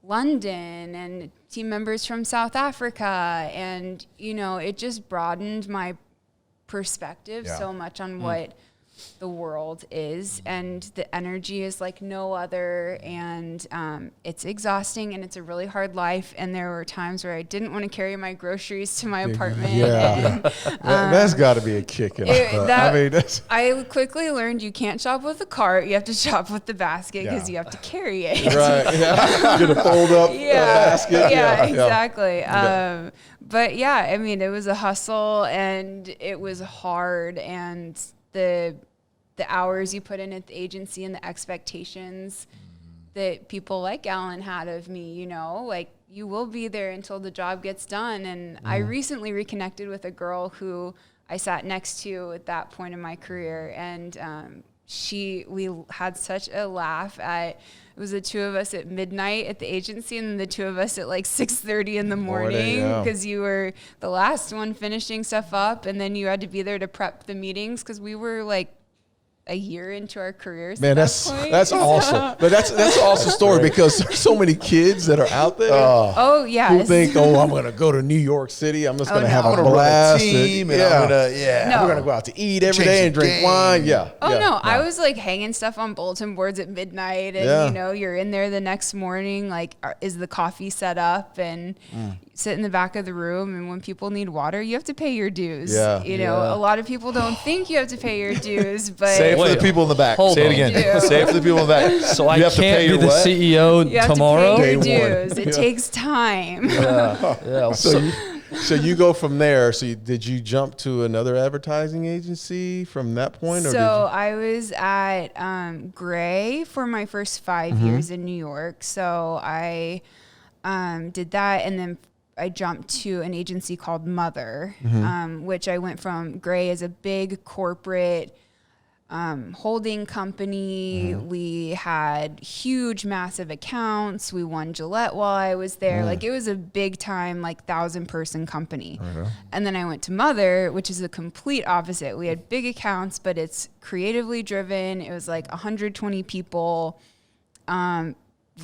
London and team members from South Africa. And, you know, it just broadened my perspective so much on what the world is, and the energy is like no other, and it's exhausting, and it's a really hard life, and there were times where I didn't want to carry my groceries to my apartment. And, that's got to be a kick in I quickly learned you can't shop with a cart, you have to shop with the basket, because you have to carry it. Right. Get a fold up basket. Yeah, exactly. But yeah, I mean, it was a hustle, and it was hard, and the hours you put in at the agency and the expectations that people like Alan had of me, you know, like, you will be there until the job gets done. And I recently reconnected with a girl who I sat next to at that point in my career, and we had such a laugh it was the two of us at midnight at the agency, and then the two of us at like 6:30 in the morning, because you were the last one finishing stuff up, and then you had to be there to prep the meetings, because we were like a year into our careers. Man, that's awesome. But that's an awesome story, because there's so many kids that are out there. Who think, I'm going to go to New York City. I'm just going to have a blast. Team, and I'm we're going to go out to eat every day and drink wine. I was like hanging stuff on bulletin boards at midnight, and you know, you're in there the next morning, like, is the coffee set up, and sit in the back of the room, and when people need water, you have to pay your dues. You know, a lot of people don't think you have to pay your dues, but say it for the people in the back. Say it again. Say it for the people in the back. So I can't be the CEO tomorrow? You have to pay your dues. It takes time. So you go from there. So did you jump to another advertising agency from that point? So I was at Gray for my first 5 years in New York. So I did that. And then I jumped to an agency called Mother, which I went from Gray as a big corporate holding company. We had huge, massive accounts. We won Gillette while I was there. Like, it was a big time, like 1,000-person company. And then I went to Mother, which is the complete opposite. We had big accounts, but it's creatively driven. It was like 120 people.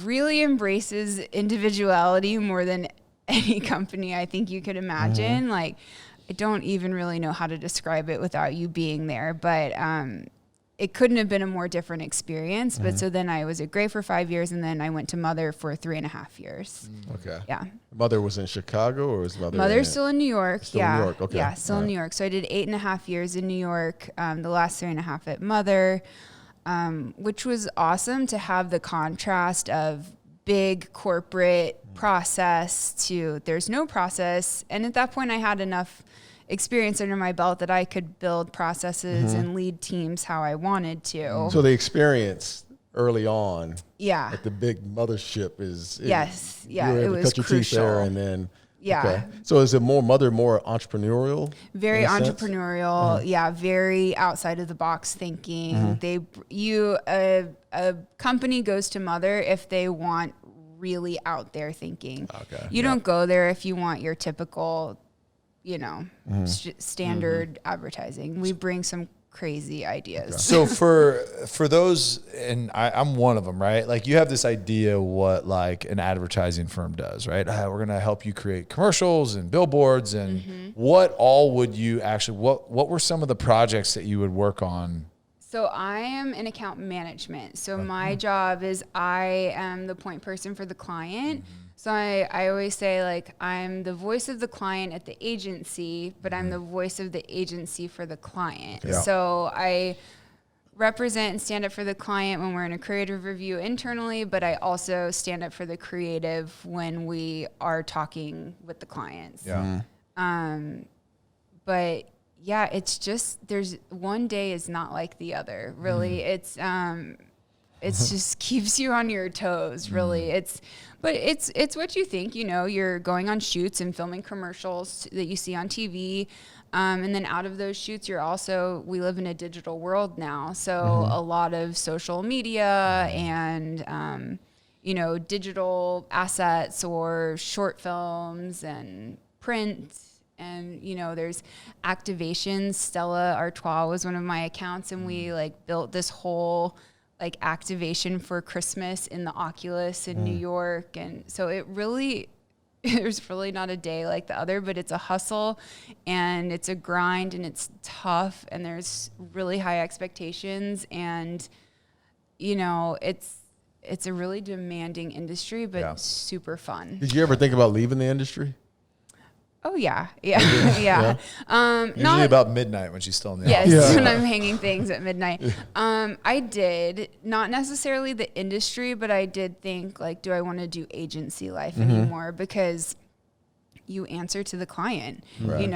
Really embraces individuality more than any company I think you could imagine. Like, I don't even really know how to describe it without you being there, but it couldn't have been a more different experience. But so then I was at Gray for 5 years, and then I went to Mother for 3.5 years. Okay. Yeah. Mother was in Chicago, or was Mother's still in New York. Still in New York, okay. Yeah, still in New York. So I did 8.5 years in New York, the last 3.5 at Mother, which was awesome to have the contrast of big corporate process to there's no process. And at that point I had enough experience under my belt that I could build processes and lead teams how I wanted to. So the experience early on Yeah. at the big mothership Yes. Yeah. you were It able to was cut your teeth there, crucial. and then Yeah. okay. So is it more entrepreneurial? Very in a sense? entrepreneurial. Yeah. Very outside of the box thinking. A company goes to Mother if they want really out there thinking. Okay. You don't go there if you want your typical, standard advertising. We bring some crazy ideas. So for those, and I'm one of them, right? Like, you have this idea what like an advertising firm does, right? We're going to help you create commercials and billboards, and what all would you actually, what were some of the projects that you would work on? So I am in account management. So my job is I am the point person for the client. So I always say, like, I'm the voice of the client at the agency, but I'm the voice of the agency for the client. Yeah. So I represent and stand up for the client when we're in a creative review internally, but I also stand up for the creative when we are talking with the clients. Yeah. But yeah, it's just, there's one day is not like the other, really. It's just keeps you on your toes, really. It's what you think, you're going on shoots and filming commercials that you see on TV. And then out of those shoots, we live in a digital world now. So a lot of social media and, digital assets or short films and print. And, there's activations. Stella Artois was one of my accounts, and we built this whole activation for Christmas in the Oculus in New York. And so there's really not a day like the other, but it's a hustle and it's a grind and it's tough and there's really high expectations. And, it's a really demanding industry, but super fun. Did you ever think about leaving the industry? Oh yeah. Yeah. Usually about midnight when she's still in the Yes, office. when I'm hanging things at midnight. I did, not necessarily the industry, but I did think, do I want to do agency life anymore? Because you answer to the client. Right.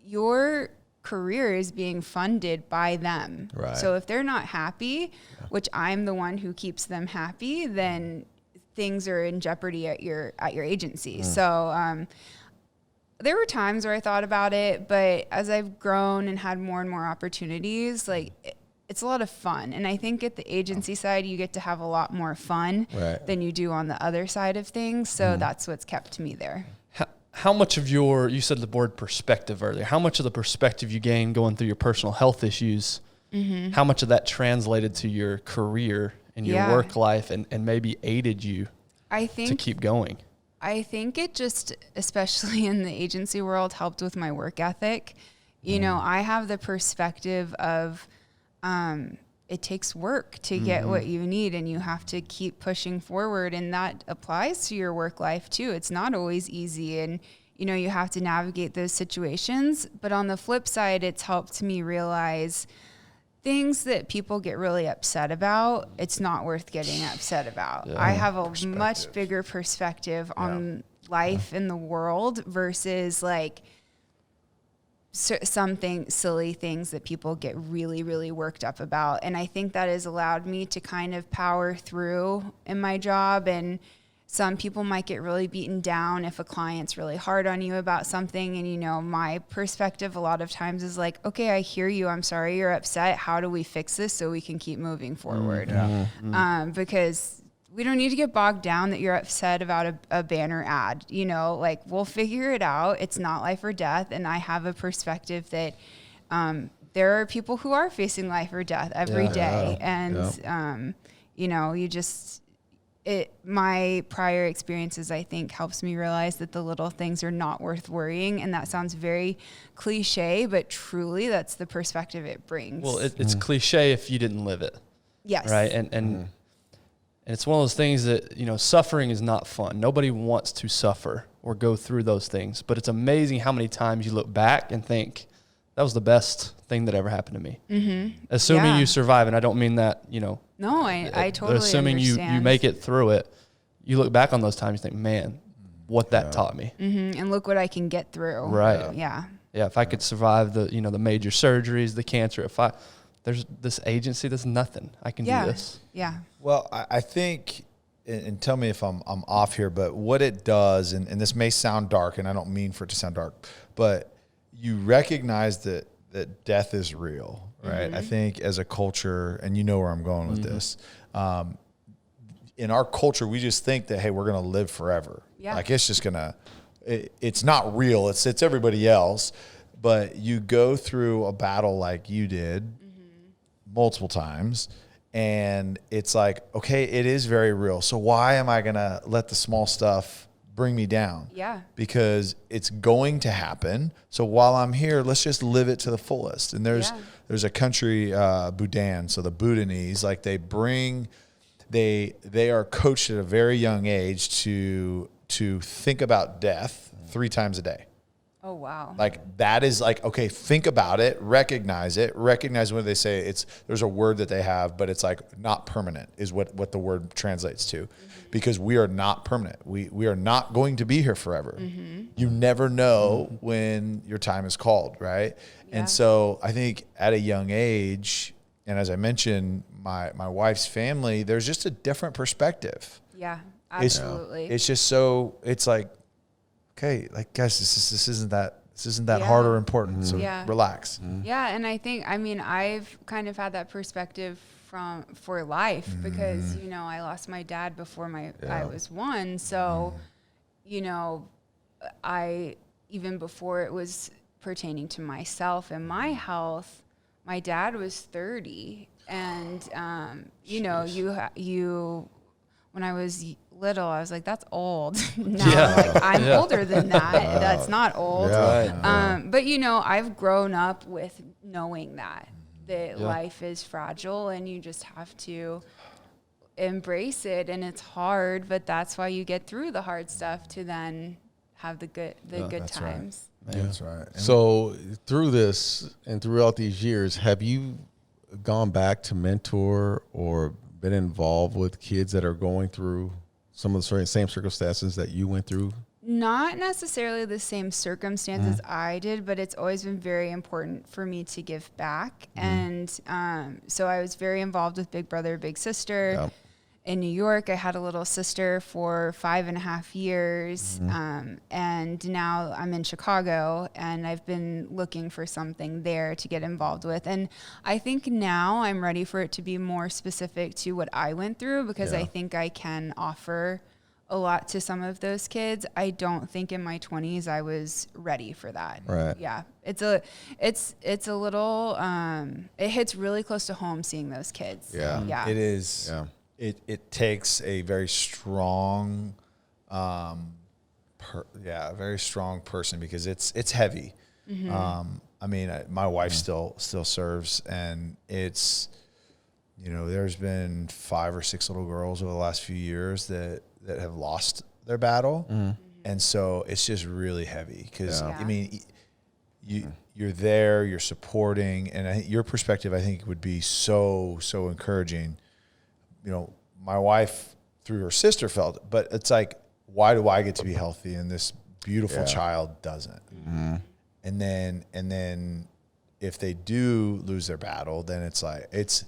Your career is being funded by them. Right. So if they're not happy, which I'm the one who keeps them happy, then things are in jeopardy at your agency. So there were times where I thought about it, but as I've grown and had more and more opportunities, it's a lot of fun. And I think at the agency side, you get to have a lot more fun than you do on the other side of things. So that's what's kept me there. How much of you said the word perspective earlier, how much of the perspective you gained going through your personal health issues, how much of that translated to your career and your work life and maybe aided you to keep going? I think it just, especially in the agency world, helped with my work ethic. I have the perspective of it takes work to get what you need and you have to keep pushing forward. And that applies to your work life too. It's not always easy and, you have to navigate those situations. But on the flip side, it's helped me realize things that people get really upset about, it's not worth getting upset about. I have a much bigger perspective on life in the world versus silly things that people get really, really worked up about. And I think that has allowed me to kind of power through in my job. And some people might get really beaten down if a client's really hard on you about something. And, you know, my perspective a lot of times is like, okay, I hear you. I'm sorry you're upset. How do we fix this so we can keep moving forward? Because we don't need to get bogged down that you're upset about a banner ad. You know, like, we'll figure it out. It's not life or death. And I have a perspective that there are people who are facing life or death every day. And, you know, my prior experiences, I think, helps me realize that the little things are not worth worrying. And that sounds very cliche, but truly that's the perspective it brings. Well, it's cliche if you didn't live it. Yes. Right. And it's one of those things that, you know, suffering is not fun. Nobody wants to suffer or go through those things. But it's amazing how many times you look back and think, that was the best thing that ever happened to me. Mm-hmm. Assuming you survive, and I don't mean that, you know. No, I totally assuming understand. you make it through it, you look back on those times, you think, man, what that taught me. Mm-hmm. And look what I can get through. Right. Yeah. Yeah, if I could survive the major surgeries, the cancer, there's this agency, there's nothing. I can do this. Yeah. Well, I think, and tell me if I'm off here, but what it does, and this may sound dark, and I don't mean for it to sound dark, but you recognize that death is real, right? I think as a culture, and you know where I'm going with this, in our culture, we just think that, hey, we're going to live forever. Yeah. Like, it's just going to, it's not real. It's everybody else. But you go through a battle like you did multiple times, and it's like, okay, it is very real. So why am I going to let the small stuff bring me down? Yeah. Because it's going to happen. So while I'm here, let's just live it to the fullest. And there's a country, Bhutan, so the Bhutanese, like they are coached at a very young age to think about death 3 times a day. Oh, wow. Like, that is like, okay, think about it, recognize when they say there's a word that they have, but it's like not permanent is what the word translates to, because we are not permanent. We are not going to be here forever. You never know when your time is called, right? Yeah. And so I think at a young age, and as I mentioned, my wife's family, there's just a different perspective. Yeah, absolutely. It's just so, it's like, okay, like, guys, this isn't that hard or important. So relax. Yeah, and I think, I mean, I've kind of had that perspective for life, because, you know, I lost my dad before I was 1. So, you know, even before it was pertaining to myself and my health, my dad was 30, and you know, you when I was little, I was like, that's old. Now, like, I'm older than that. That's not old. But, you know, I've grown up with knowing that life is fragile, and you just have to embrace it. And it's hard, but that's why you get through the hard stuff to then have the good times. Right. That's right. So through this and throughout these years, have you gone back to mentor or been involved with kids that are going through some of the same circumstances that you went through? Not necessarily the same circumstances I did, but it's always been very important for me to give back. And so I was very involved with Big Brother, Big Sister. In New York, I had a little sister for 5.5 years. And now I'm in Chicago, and I've been looking for something there to get involved with. And I think now I'm ready for it to be more specific to what I went through, because I think I can offer a lot to some of those kids. I don't think in my 20s I was ready for that. Right. Yeah. It's a little, it hits really close to home seeing those kids. Yeah. Yeah. It is. Yeah. It takes a very strong, very strong person, because it's heavy. I mean, my wife still serves, and it's, you know, there's been 5 or 6 little girls over the last few years that have lost their battle. And so it's just really heavy, because I mean, you're there, you're supporting, and I think your perspective, I think, would be so encouraging. You know, my wife through her sister felt it, but it's like, why do I get to be healthy and this beautiful child doesn't? And then if they do lose their battle, then it's like, it's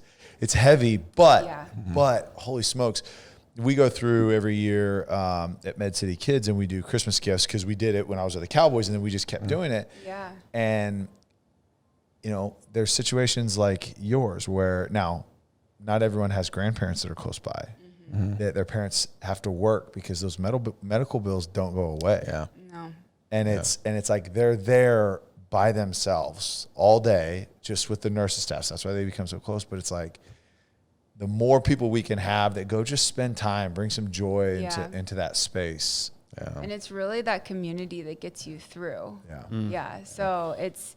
heavy, but holy smokes. We go through every year at Med City Kids, and we do Christmas gifts because we did it when I was with the Cowboys, and then we just kept doing it. Yeah. And, there's situations like yours where now not everyone has grandparents that are close by. That their parents have to work because those medical bills don't go away. Yeah. No. And it's like they're there by themselves all day just with the nurses staff. That's why they become so close. But it's like, the more people we can have that go just spend time, bring some joy into that space. Yeah. And it's really that community that gets you through. Yeah. Yeah. So it's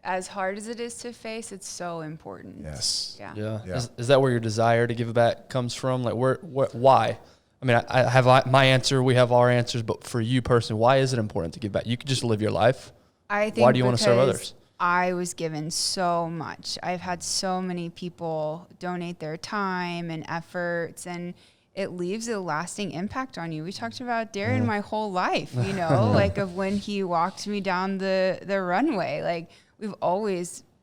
as hard as it is to face, it's so important. Yes. Yeah. Yeah. Is that where your desire to give back comes from? Like why? I mean, I have my answer. We have our answers. But for you personally, why is it important to give back? You could just live your life. I think why do you want to serve others? I was given so much. I've had so many people donate their time and efforts, and it leaves a lasting impact on you. We talked about Darren my whole life, like of when he walked me down the runway. Like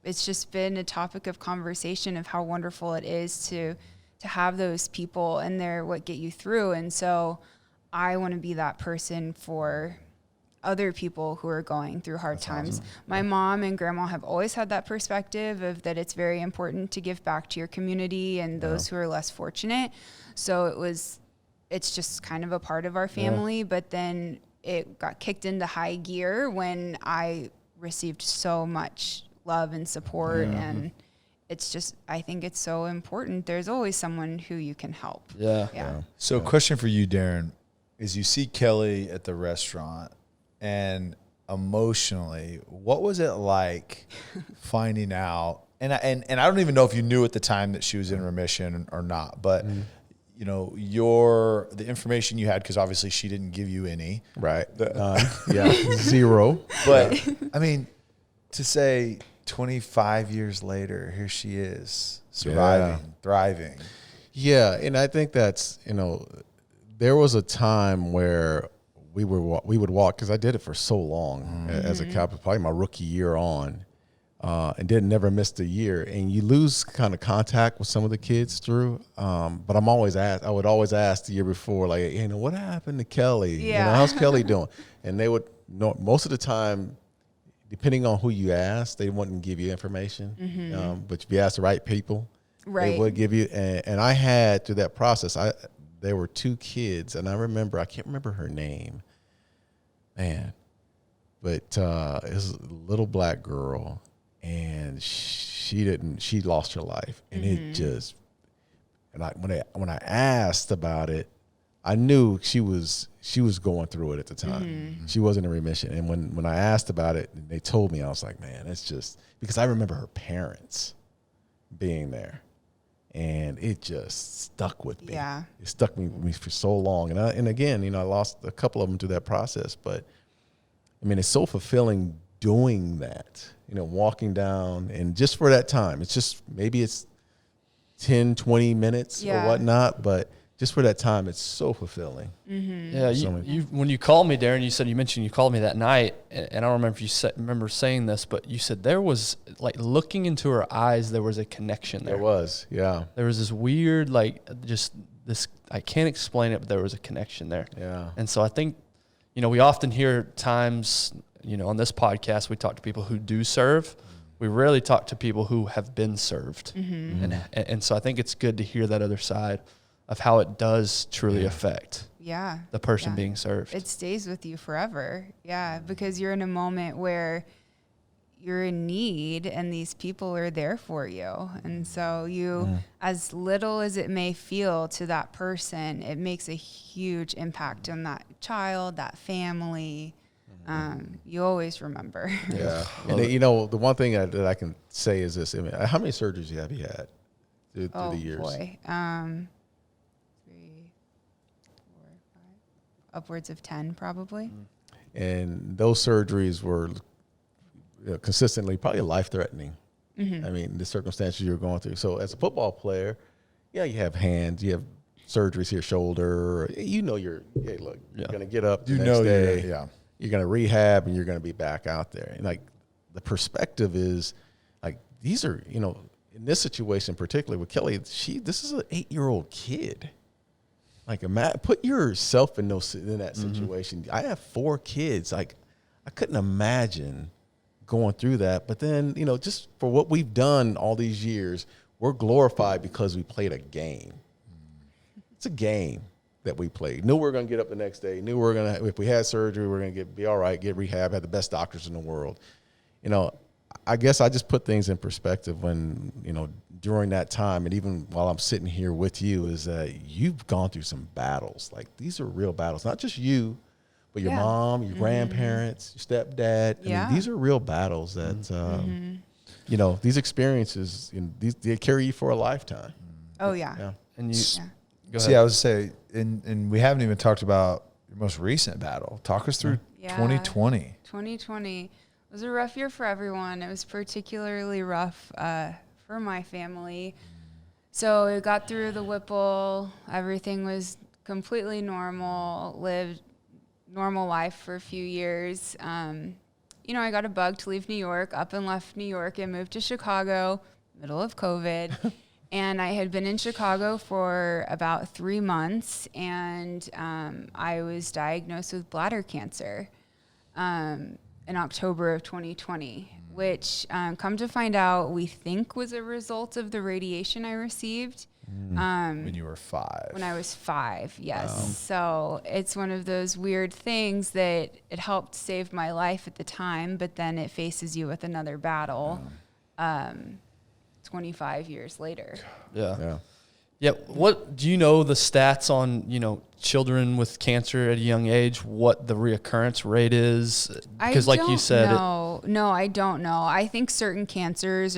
it's just been a topic of conversation of how wonderful it is to have those people, and they're what get you through. And so I want to be that person for other people who are going through hard times. Awesome. My mom and grandma have always had that perspective of that it's very important to give back to your community and those who are less fortunate. So it's just kind of a part of our family, but then it got kicked into high gear when I received so much love and support, and I think it's so important. There's always someone who you can help. Yeah. So question for you, Darren, is you see Kellee at the restaurant, and emotionally, what was it like finding out? And I don't even know if you knew at the time that she was in remission or not, but the information you had, because obviously she didn't give you any, right? Zero. But I mean, to say 25 years later, here she is, surviving, thriving. Yeah, and I think that's there was a time where we would walk, because I did it for so long as a Cowboy, probably my rookie year on, and never missed a year. And you lose kind of contact with some of the kids through. But I would always ask the year before, like, what happened to Kellee? Yeah. How's Kellee doing? And they would know most of the time, depending on who you ask, they wouldn't give you information. But if you ask the right people, they would give you. And I had, through that process, there were two kids, and I can't remember her name, man, but it was a little black girl, and she lost her life, and it just, and when I asked about it, I knew she was going through it at the time. She wasn't in remission, and when I asked about it, and they told me, I was like, man, it's just, because I remember her parents being there. And it just stuck with me. Yeah. It stuck with me for so long. And again, I lost a couple of them through that process. But, I mean, it's so fulfilling doing that, walking down. And just for that time, it's just, maybe it's 10, 20 minutes or whatnot. But just for that time, it's so fulfilling. Yeah, when you called me, Darren, you mentioned you called me that night, and I don't remember if you remember saying this, but you said there was, like, looking into her eyes, there was a connection there. There was, yeah. There was this weird, just this, I can't explain it, but there was a connection there. Yeah. And so I think, we often hear times, on this podcast, we talk to people who do serve. We rarely talk to people who have been served. And so I think it's good to hear that other side of how it does truly affect the person being served. It stays with you forever. Yeah, because you're in a moment where you're in need and these people are there for you. And so as little as it may feel to that person, it makes a huge impact on that child, that family. You always remember. Yeah. And the one thing that I can say is this. I mean, how many surgeries have you had through the years? Oh, boy. 3, 4, 5, upwards of 10 probably. And those surgeries were consistently probably life-threatening. I mean, the circumstances you were going through. So as a football player, you have hands, you have surgeries here, shoulder. You're going to get up the next day. You're going to rehab, and you're going to be back out there. And like the perspective is like, these are, you know, in this situation, particularly with Kellee, this is an 8-year-old kid. Like, put yourself in that situation. I have 4 kids. Like, I couldn't imagine going through that. But then, you know, just for what we've done all these years, we're glorified because we played a game. It's a game that we played. Knew we were going to get up the next day. Knew we were going to, if we had surgery, we were going to be all right, get rehab, have the best doctors in the world. You know, I guess I just put things in perspective when, you know, during that time, and even while I'm sitting here with you, is that you've gone through some battles. Like, these are real battles, not just you, but your mom, your grandparents, your stepdad. I mean, these are real battles that, you know, these experiences, you know, they carry you for a lifetime. Oh, yeah. And you, go ahead. See, I was say, and we haven't even talked about your most recent battle. Talk us through 2020. 2020 was a rough year for everyone. It was particularly rough for my family. So we got through the Whipple. Everything was completely normal. Lived normal life for a few years. You know, I got a bug to leave New York, up and left New York and moved to Chicago, middle of COVID. And I had been in Chicago for about 3 months, and I was diagnosed with bladder cancer in October of 2020, which, come to find out, we think was a result of the radiation I received. When you were 5. When I was 5, yes. Wow. So it's one of those weird things that it helped save my life at the time, but then it faces you with another battle 25 years later. Yeah. What do you know the stats on, you know, children with cancer at a young age, what the reoccurrence rate is? Because like you said, no, I don't know. I think certain cancers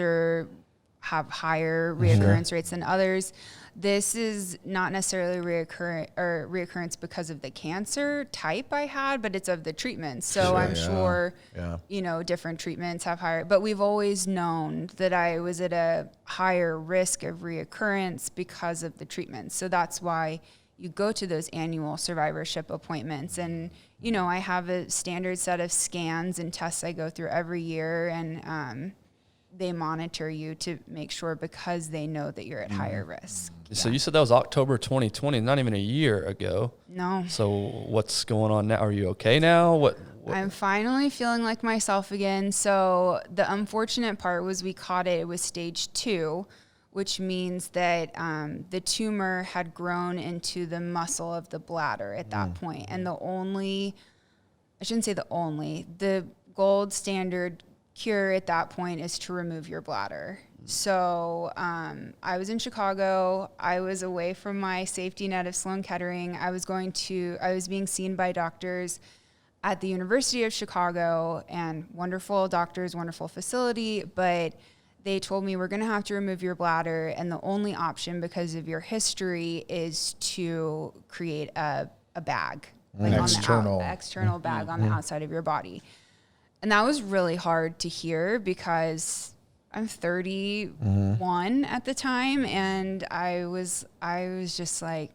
have higher reoccurrence rates than others. This is not necessarily reoccurrence because of the cancer type I had, but it's of the treatment. So I'm sure, you know, different treatments have higher, but we've always known that I was at a higher risk of reoccurrence because of the treatment. So that's why you go to those annual survivorship appointments. And, you know, I have a standard set of scans and tests I go through every year, and they monitor you to make sure, because they know that you're at higher risk. So you said that was October 2020, not even a year ago. No. So what's going on now? Are you okay now? What? I'm finally feeling like myself again. So the unfortunate part was we caught it. It was stage 2, which means that the tumor had grown into the muscle of the bladder at that point. And the gold standard cure at that point is to remove your bladder. So I was in Chicago. I was away from my safety net of Sloan Kettering. I was being seen by doctors at the University of Chicago, and wonderful doctors, wonderful facility, but they told me, we're going to have to remove your bladder, and the only option, because of your history, is to create a bag, like external bag on the outside of your body. And that was really hard to hear, because I'm 31 at the time, and I was just like,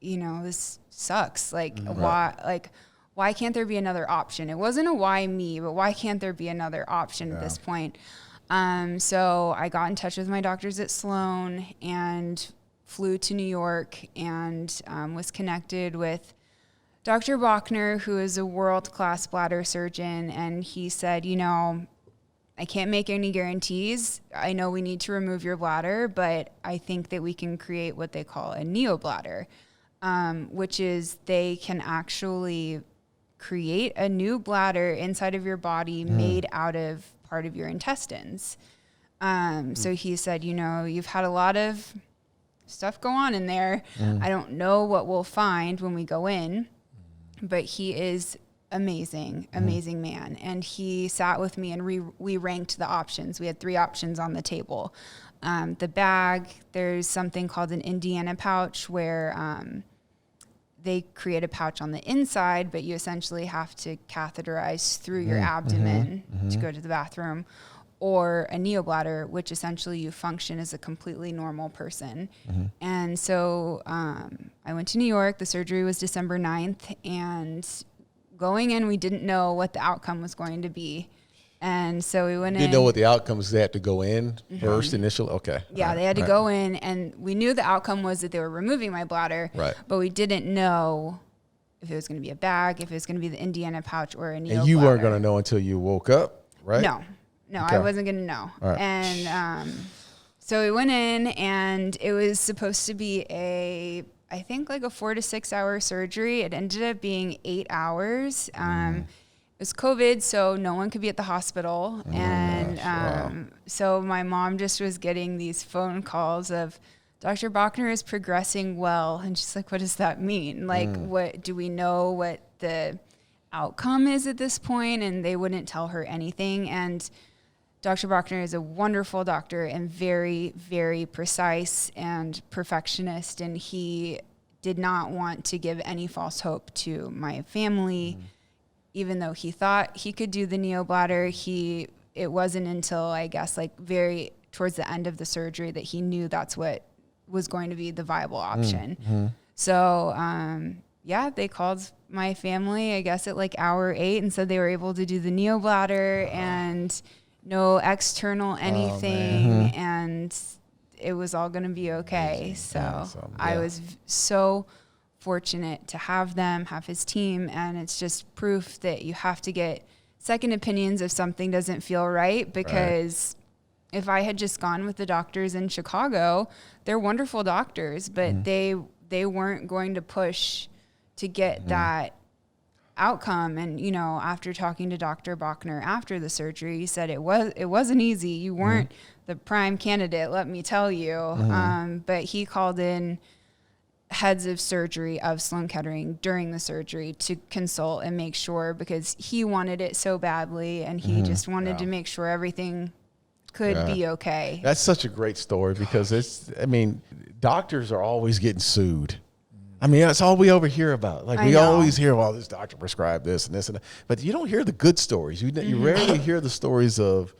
you know, this sucks. Like, why can't there be another option? It wasn't a why me, but why can't there be another option at this point? So I got in touch with my doctors at Sloan and flew to New York, and was connected with Dr. Bachner, who is a world-class bladder surgeon, and he said, you know, I can't make any guarantees. I know we need to remove your bladder, but I think that we can create what they call a neobladder, which is they can actually create a new bladder inside of your body made out of part of your intestines. So he said, you know, you've had a lot of stuff go on in there. I don't know what we'll find when we go in, but he is amazing man. And he sat with me, and we ranked the options. We had 3 options on the table. The bag, there's something called an Indiana pouch, where they create a pouch on the inside, but you essentially have to catheterize through your abdomen to go to the bathroom. Or a neobladder, which essentially you function as a completely normal person. And so I went to New York. The surgery was December 9th. And going in, we didn't know what the outcome was going to be. And so we went in. You know what the outcomes, they had to go in first initially? Okay. Yeah, they had to go in, and we knew the outcome was that they were removing my bladder. Right. But we didn't know if it was going to be a bag, if it was going to be the Indiana pouch, or a neo And you weren't bladder. going to know until you woke up, right? No, Okay. I wasn't going to know. All right. And so we went in, and it was supposed to be I think like a 4 to 6 hour surgery. It ended up being 8 hours. It was COVID, so no one could be at the hospital. So my mom just was getting these phone calls of, Dr. Bachner is progressing well. And she's like, what does that mean? Like, what do we know what the outcome is at this point? And they wouldn't tell her anything. And Dr. Bachner is a wonderful doctor and very, very precise and perfectionist. And he did not want to give any false hope to my family. Even though he thought he could do the neobladder, it wasn't until, I guess, like very towards the end of the surgery that he knew that's what was going to be the viable option. So, they called my family, I guess, at like hour 8 and said they were able to do the neobladder and no external anything, and it was all going to be okay. So I was so fortunate to have his team, and it's just proof that you have to get second opinions if something doesn't feel right, because if I had just gone with the doctors in Chicago, they're wonderful doctors, but they weren't going to push to get that outcome. And after talking to Dr. Bachner after the surgery, he said it wasn't easy. You weren't the prime candidate, let me tell you. But he called in heads of surgery of Sloan Kettering during the surgery to consult and make sure, because he wanted it so badly, and he just wanted to make sure everything could be okay. That's such a great story, because doctors are always getting sued. I mean, that's all we overhear about. Like, we always hear, well, this doctor prescribed this and this and that. But you don't hear the good stories. You rarely hear the stories of,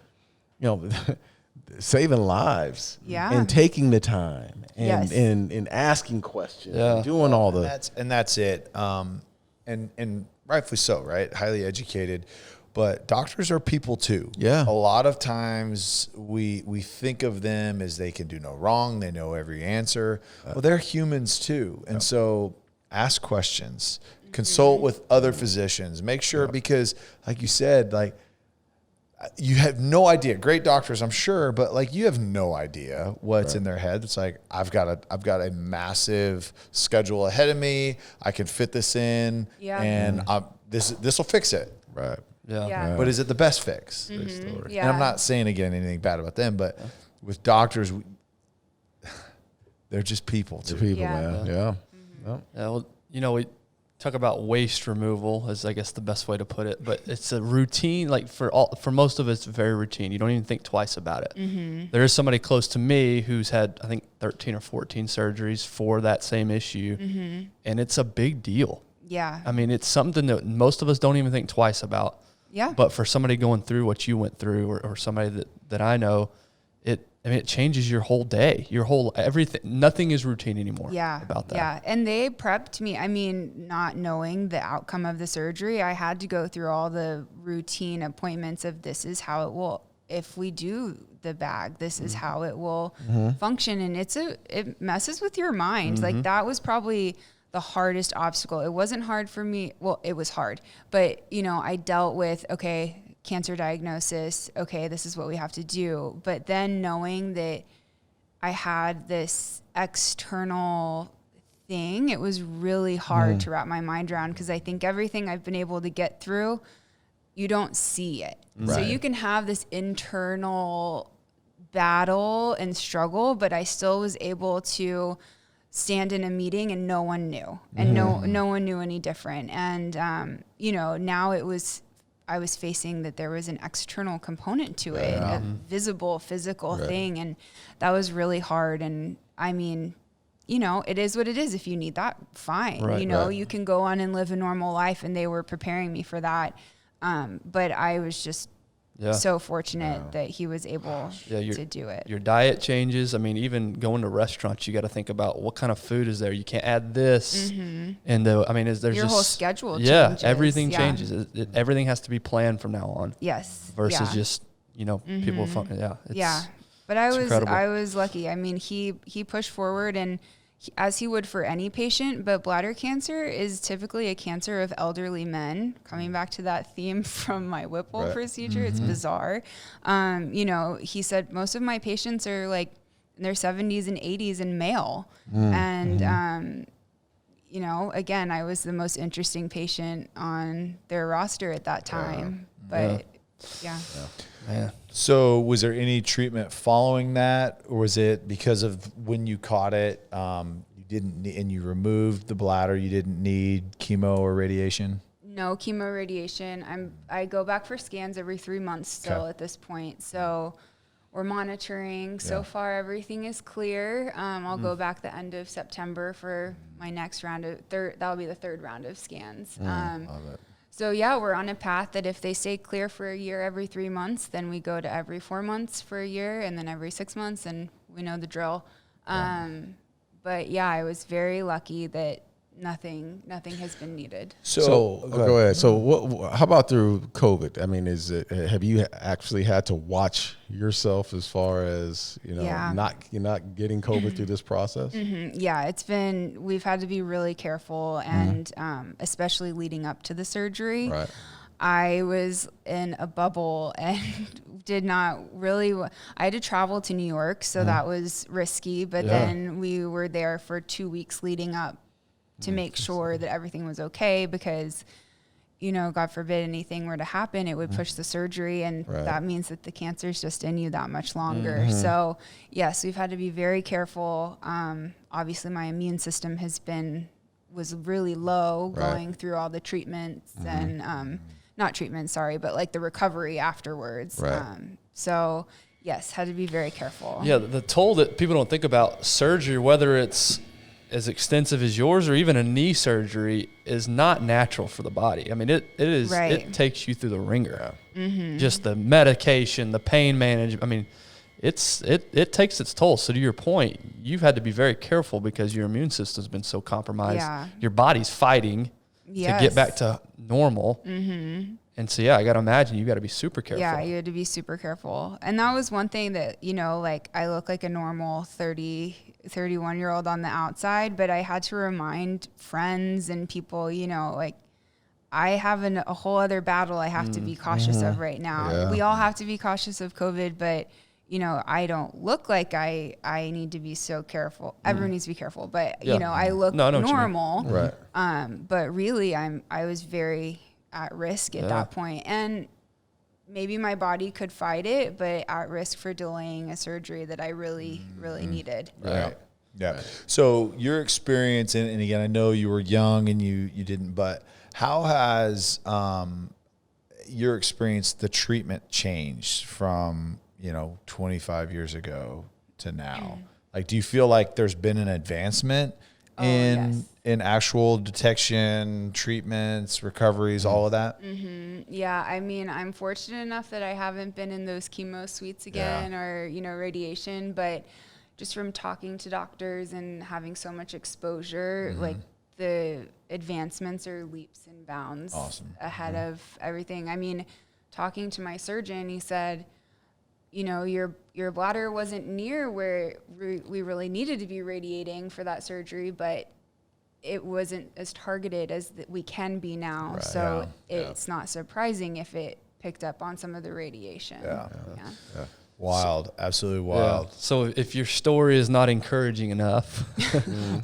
saving lives and taking the time and asking questions and doing all the. That's it. And rightfully so, right? Highly educated. But doctors are people too. Yeah. A lot of times we think of them as they can do no wrong. They know every answer. Well, they're humans too. And so ask questions, consult with other physicians, make sure, because like you said, like, you have no idea. Great doctors, I'm sure, but like, you have no idea what's in their head. It's like, I've got a massive schedule ahead of me. I can fit this in, and this will fix it. Right. Yeah. But is it the best fix? Yeah. And I'm not saying, again, anything bad about them, but with doctors, they're just people too. People, man. Yeah. Well, we talk about waste removal is, I guess, the best way to put it, but it's a routine. Like for most of us, it's very routine. You don't even think twice about it. There is somebody close to me who's had, I think, 13 or 14 surgeries for that same issue, and it's a big deal. Yeah. I mean, it's something that most of us don't even think twice about. Yeah. But for somebody going through what you went through, or somebody that I know, it changes your whole day, your whole everything. Nothing is routine anymore. About that. Yeah. And they prepped me. I mean, not knowing the outcome of the surgery, I had to go through all the routine appointments of, this is how it will, if we do the bag, this is how it will function. And it messes with your mind. Like, that was probably the hardest obstacle. It wasn't hard for me. Well, it was hard, but I dealt with, cancer diagnosis. Okay, this is what we have to do. But then knowing that I had this external thing, it was really hard to wrap my mind around, because I think everything I've been able to get through, you don't see it. Right. So you can have this internal battle and struggle, but I still was able to stand in a meeting and no one knew, and no one knew any different. And, now I was facing that there was an external component to it, a visible physical thing. And that was really hard. And I mean, it is what it is. If you need that, fine. You can go on and live a normal life, and they were preparing me for that. But I was just so fortunate that he was able to do it. Your diet changes. I mean, even going to restaurants, you got to think about what kind of food is there. You can't add this. And there's your just whole schedule changes. Everything changes. Everything has to be planned from now on. Yes. Versus just, people. But I was lucky. I mean, he pushed forward, and as he would for any patient, but bladder cancer is typically a cancer of elderly men. Coming back to that theme from my Whipple procedure, it's bizarre. He said most of my patients are like in their 70s and 80s and male. And, again, I was the most interesting patient on their roster at that time. But Yeah. So was there any treatment following that, or was it because of when you caught it, you didn't and you removed the bladder, you didn't need chemo or radiation? No chemo, radiation. I go back for scans every 3 months still at this point. So we're monitoring. So far, everything is clear. I'll go back the end of September for my next round of that'll be the third round of scans. Love it. So we're on a path that if they stay clear for a year every 3 months, then we go to every 4 months for a year, and then every 6 months, and we know the drill. But I was very lucky that nothing has been needed. So go ahead. So how about through COVID? I mean, have you actually had to watch yourself as far as, you're not getting COVID through this process? Yeah, we've had to be really careful, and especially leading up to the surgery. Right. I was in a bubble and did not really, I had to travel to New York, so that was risky, but then we were there for 2 weeks leading up to make sure that everything was okay, because, God forbid anything were to happen, it would push the surgery, and that means that the cancer is just in you that much longer. So yes, we've had to be very careful. Obviously my immune system was really low going through all the treatments and, not treatment, sorry, but like the recovery afterwards. So yes, had to be very careful. Yeah. The toll that people don't think about surgery, whether it's as extensive as yours or even a knee surgery, is not natural for the body. I mean, it is, it takes you through the ringer. Just the medication, the pain management. I mean, it takes its toll. So to your point, you've had to be very careful because your immune system's been so compromised. Yeah. Your body's fighting to get back to normal. And so, I got to imagine you got to be super careful. Yeah, you had to be super careful. And that was one thing that, I look like a normal 31-year-old on the outside, but I had to remind friends and people, I have a whole other battle I have to be cautious of right now. Yeah. We all have to be cautious of COVID, but, I don't look like I need to be so careful. Everyone needs to be careful, but, I look normal. Right. But really, I was very at risk at that point. And maybe my body could fight it, but at risk for delaying a surgery that I really, really needed. Right. Yeah. So your experience, and again, I know you were young and you didn't, but how has your experience, the treatment changed from, 25 years ago to now? Like, do you feel like there's been an advancement in actual detection, treatments, recoveries, all of that? Yeah, I mean, I'm fortunate enough that I haven't been in those chemo suites again or, radiation, but just from talking to doctors and having so much exposure, like the advancements are leaps and bounds ahead of everything. I mean, talking to my surgeon, he said, your bladder wasn't near where we really needed to be radiating for that surgery, but it wasn't as targeted as we can be now. Right. So it's not surprising if it picked up on some of the radiation. Yeah. Wild. Absolutely wild. Yeah. So if your story is not encouraging enough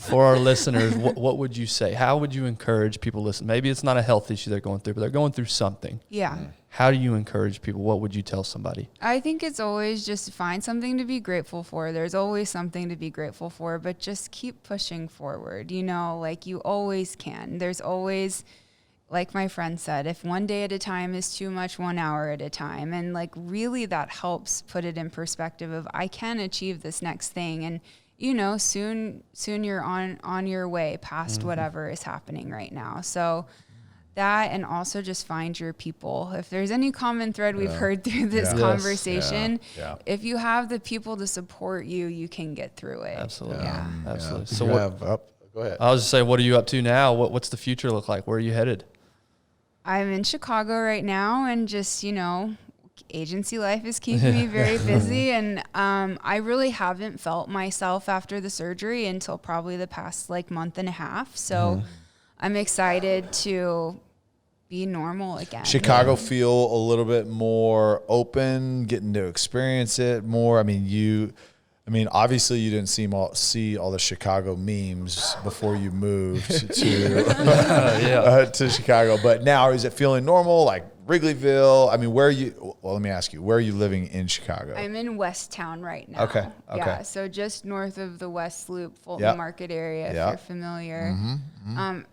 for our listeners, what would you say? How would you encourage people to listen? Maybe it's not a health issue they're going through, but they're going through something. Yeah. How do you encourage people? What would you tell somebody? I think it's always just find something to be grateful for. There's always something to be grateful for, but just keep pushing forward. Like you always can. There's always, like my friend said, if one day at a time is too much, 1 hour at a time. And like really that helps put it in perspective of I can achieve this next thing. And soon you're on your way past whatever is happening right now. So That, and also just find your people. If there's any common thread we've heard through this conversation, if you have the people to support you, you can get through it. Absolutely. Absolutely. So go ahead. I was just saying, what are you up to now? What's the future look like? Where are you headed? I'm in Chicago right now, and just, agency life is keeping me very busy. And I really haven't felt myself after the surgery until probably the past month and a half. So I'm excited to be normal again. Chicago feel a little bit more open, getting to experience it more. Obviously you didn't see all the Chicago memes before you moved to Chicago, but now is it feeling normal? Like Wrigleyville? Let me ask you, where are you living in Chicago? I'm in West Town right now. Okay. Yeah, so just north of the West Loop, Fulton Market area, if you're familiar.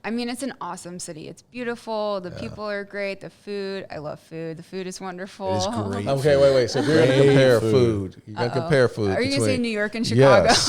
It's an awesome city. It's beautiful. The people are great. The food, I love food. The food is wonderful. It is great. Okay, wait. So if you're going to compare food, you're going to compare food. Are you going to say New York and Chicago? Yes,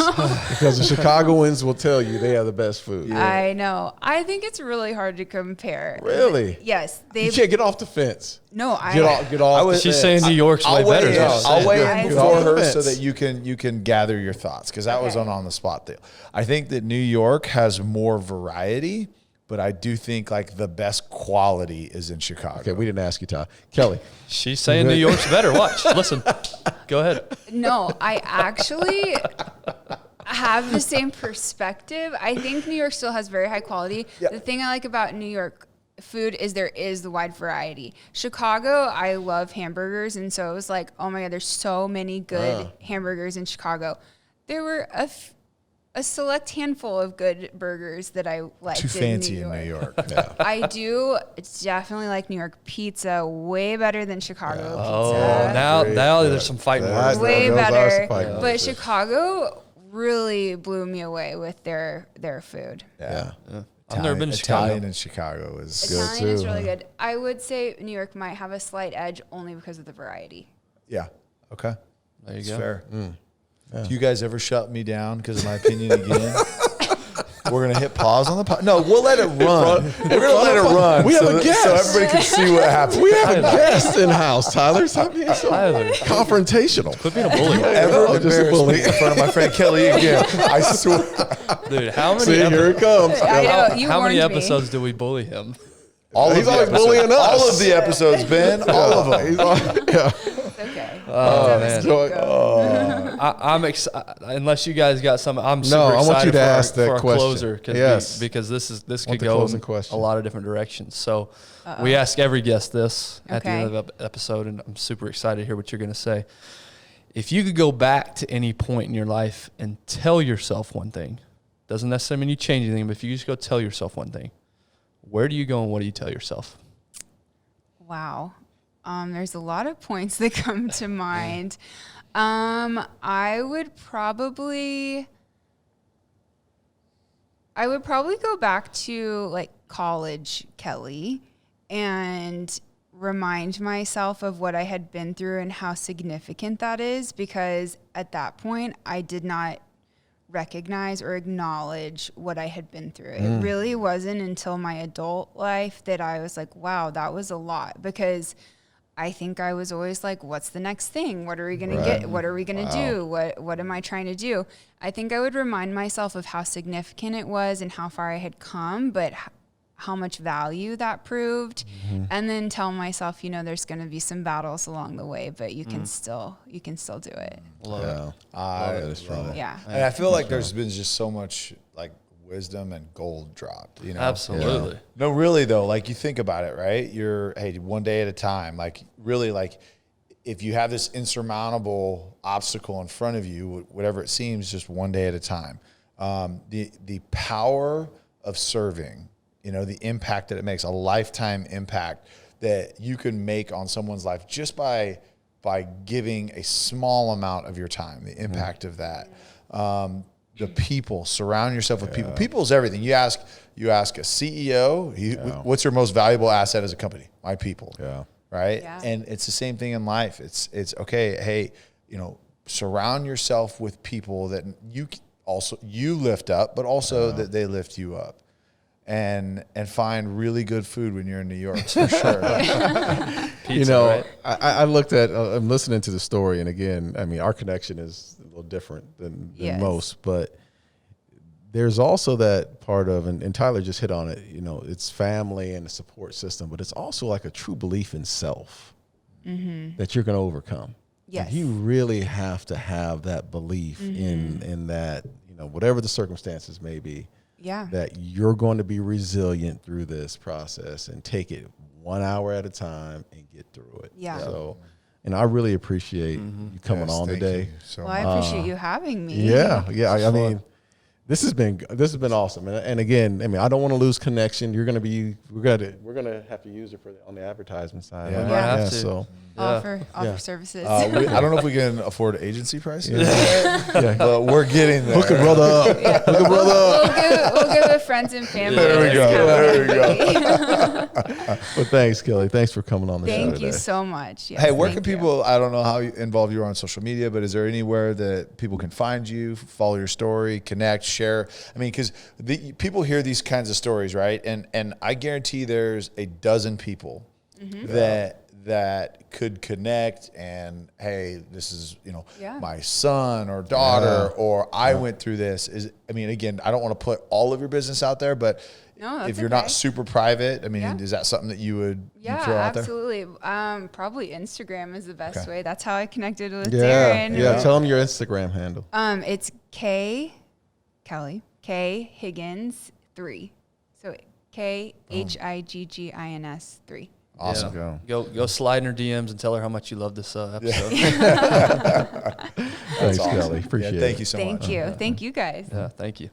because the Chicagoans will tell you they have the best food. Yeah. I know. I think it's really hard to compare. Really? Yes. You can't get off the fence. No, Get off. She's saying New York's way better. I'll weigh in before her fence. so that you can gather your thoughts, because that was on the spot deal. I think that New York has more variety, but I do think the best quality is in Chicago. Okay, we didn't ask you, Todd. Kellee. She's saying New York's better. Watch. Listen. Go ahead. No, I actually have the same perspective. I think New York still has very high quality. Yeah. The thing I like about New York food is there is the wide variety. Chicago, I love hamburgers, and so it was like, oh my God, there's so many good hamburgers in Chicago. There were a select handful of good burgers that I liked. Too fancy in New York. Yeah. I do definitely like New York pizza way better than Chicago pizza. Oh, now there's some fighting words. Way better. But Chicago really blew me away with their food. Yeah. I've never been to Chicago. Italian in Chicago is good too. Italian is really good. I would say New York might have a slight edge only because of the variety. Yeah. Okay. There you That's go. fair. Do you guys ever shut me down because of my opinion again? We're going to hit pause on the pod. No, we'll let it run. We're going to let it run. We have a guest. So everybody can see what happens. We have a guest in house, Tyler. Stop being so confrontational. Quit being a bully. Ever embarrass me in front of my friend Kellee again? I swear. Dude, how many here it comes. I know, you how many warned me. episodes do we bully him? He's always bullying us. All of the episodes, Ben. All of them. It's okay. Oh, man. So, I'm excited. Unless you guys got some, I'm super No, I excited want you to ask that for our question. closer. Yes. Because this could the go closing in question. a lot of different directions. So we ask every guest this at the end of the episode, and I'm super excited to hear what you're going to say. If you could go back to any point in your life and tell yourself one thing, doesn't necessarily mean you change anything, but if you just go tell yourself one thing, where do you go and what do you tell yourself? Wow. There's a lot of points that come to mind. I would probably go back to college Kellee and remind myself of what I had been through and how significant that is, because at that point I did not recognize or acknowledge what I had been through. It really wasn't until my adult life that I was like, wow, that was a lot, because I think I was always like, what's the next thing? What are we going to get? What are we going to do? What am I trying to do? I think I would remind myself of how significant it was and how far I had come, but how much value that proved. And then tell myself, there's going to be some battles along the way, but you can still do it. Love it. I love it. Yeah. And I feel like there's been just so much wisdom and gold dropped, Absolutely. Yeah. No, really though, you think about it, right? You're, one day at a time. Really, if you have this insurmountable obstacle in front of you, whatever it seems, just one day at a time. The power of serving, the impact that it makes, a lifetime impact that you can make on someone's life just by giving a small amount of your time, the impact of that. The people, surround yourself with people. People is everything. You ask a CEO, what's your most valuable asset as a company? My people. Yeah. Right. Yeah. And it's the same thing in life. It's okay. Hey, surround yourself with people that you lift up, but also that they lift you up. and find really good food when you're in New York, for sure. Pizza, right? I looked at, I'm listening to the story, and again, I mean, our connection is a little different than most, but there's also that part of, and Tyler just hit on it, it's family and the support system, but it's also like a true belief in self that you're going to overcome. Yes. And you really have to have that belief in that, whatever the circumstances may be, that you're going to be resilient through this process and take it 1 hour at a time and get through it. Yeah. So, and I really appreciate you coming on today. Well, I appreciate you having me. Yeah. I mean, this has been awesome. And again, I mean, I don't want to lose connection. We're gonna have to use it on the advertisement side. Yeah. Right? Have to. So Offer services. I don't know if we can afford agency prices, but we're getting there. hook a brother up. Hook a brother up. We'll give the friends and family. There we go. But thanks, Kellee. Thanks for coming on the show Thank today. you so much. Yes, Hey, where thank can you. people, I don't know how involved you are on social media, but is there anywhere that people can find you, follow your story, connect, share? I mean, because people hear these kinds of stories, right? And I guarantee there's a dozen people that could connect and, hey, this is, my son or daughter, or I went through this. Again, I don't want to put all of your business out there, but if you're not super private, is that something that you would throw out there? Absolutely. Probably Instagram is the best way. That's how I connected with Yeah. Darren. Yeah. Tell them your Instagram handle. It's Kellee Higgins 3. So KHIGGINS 3. Awesome. Yeah. Go slide in her DMs and tell her how much you love this episode. Thanks, awesome. Kellee. Appreciate it. Thank you so much. Thank you. Thank you guys. Yeah, thank you.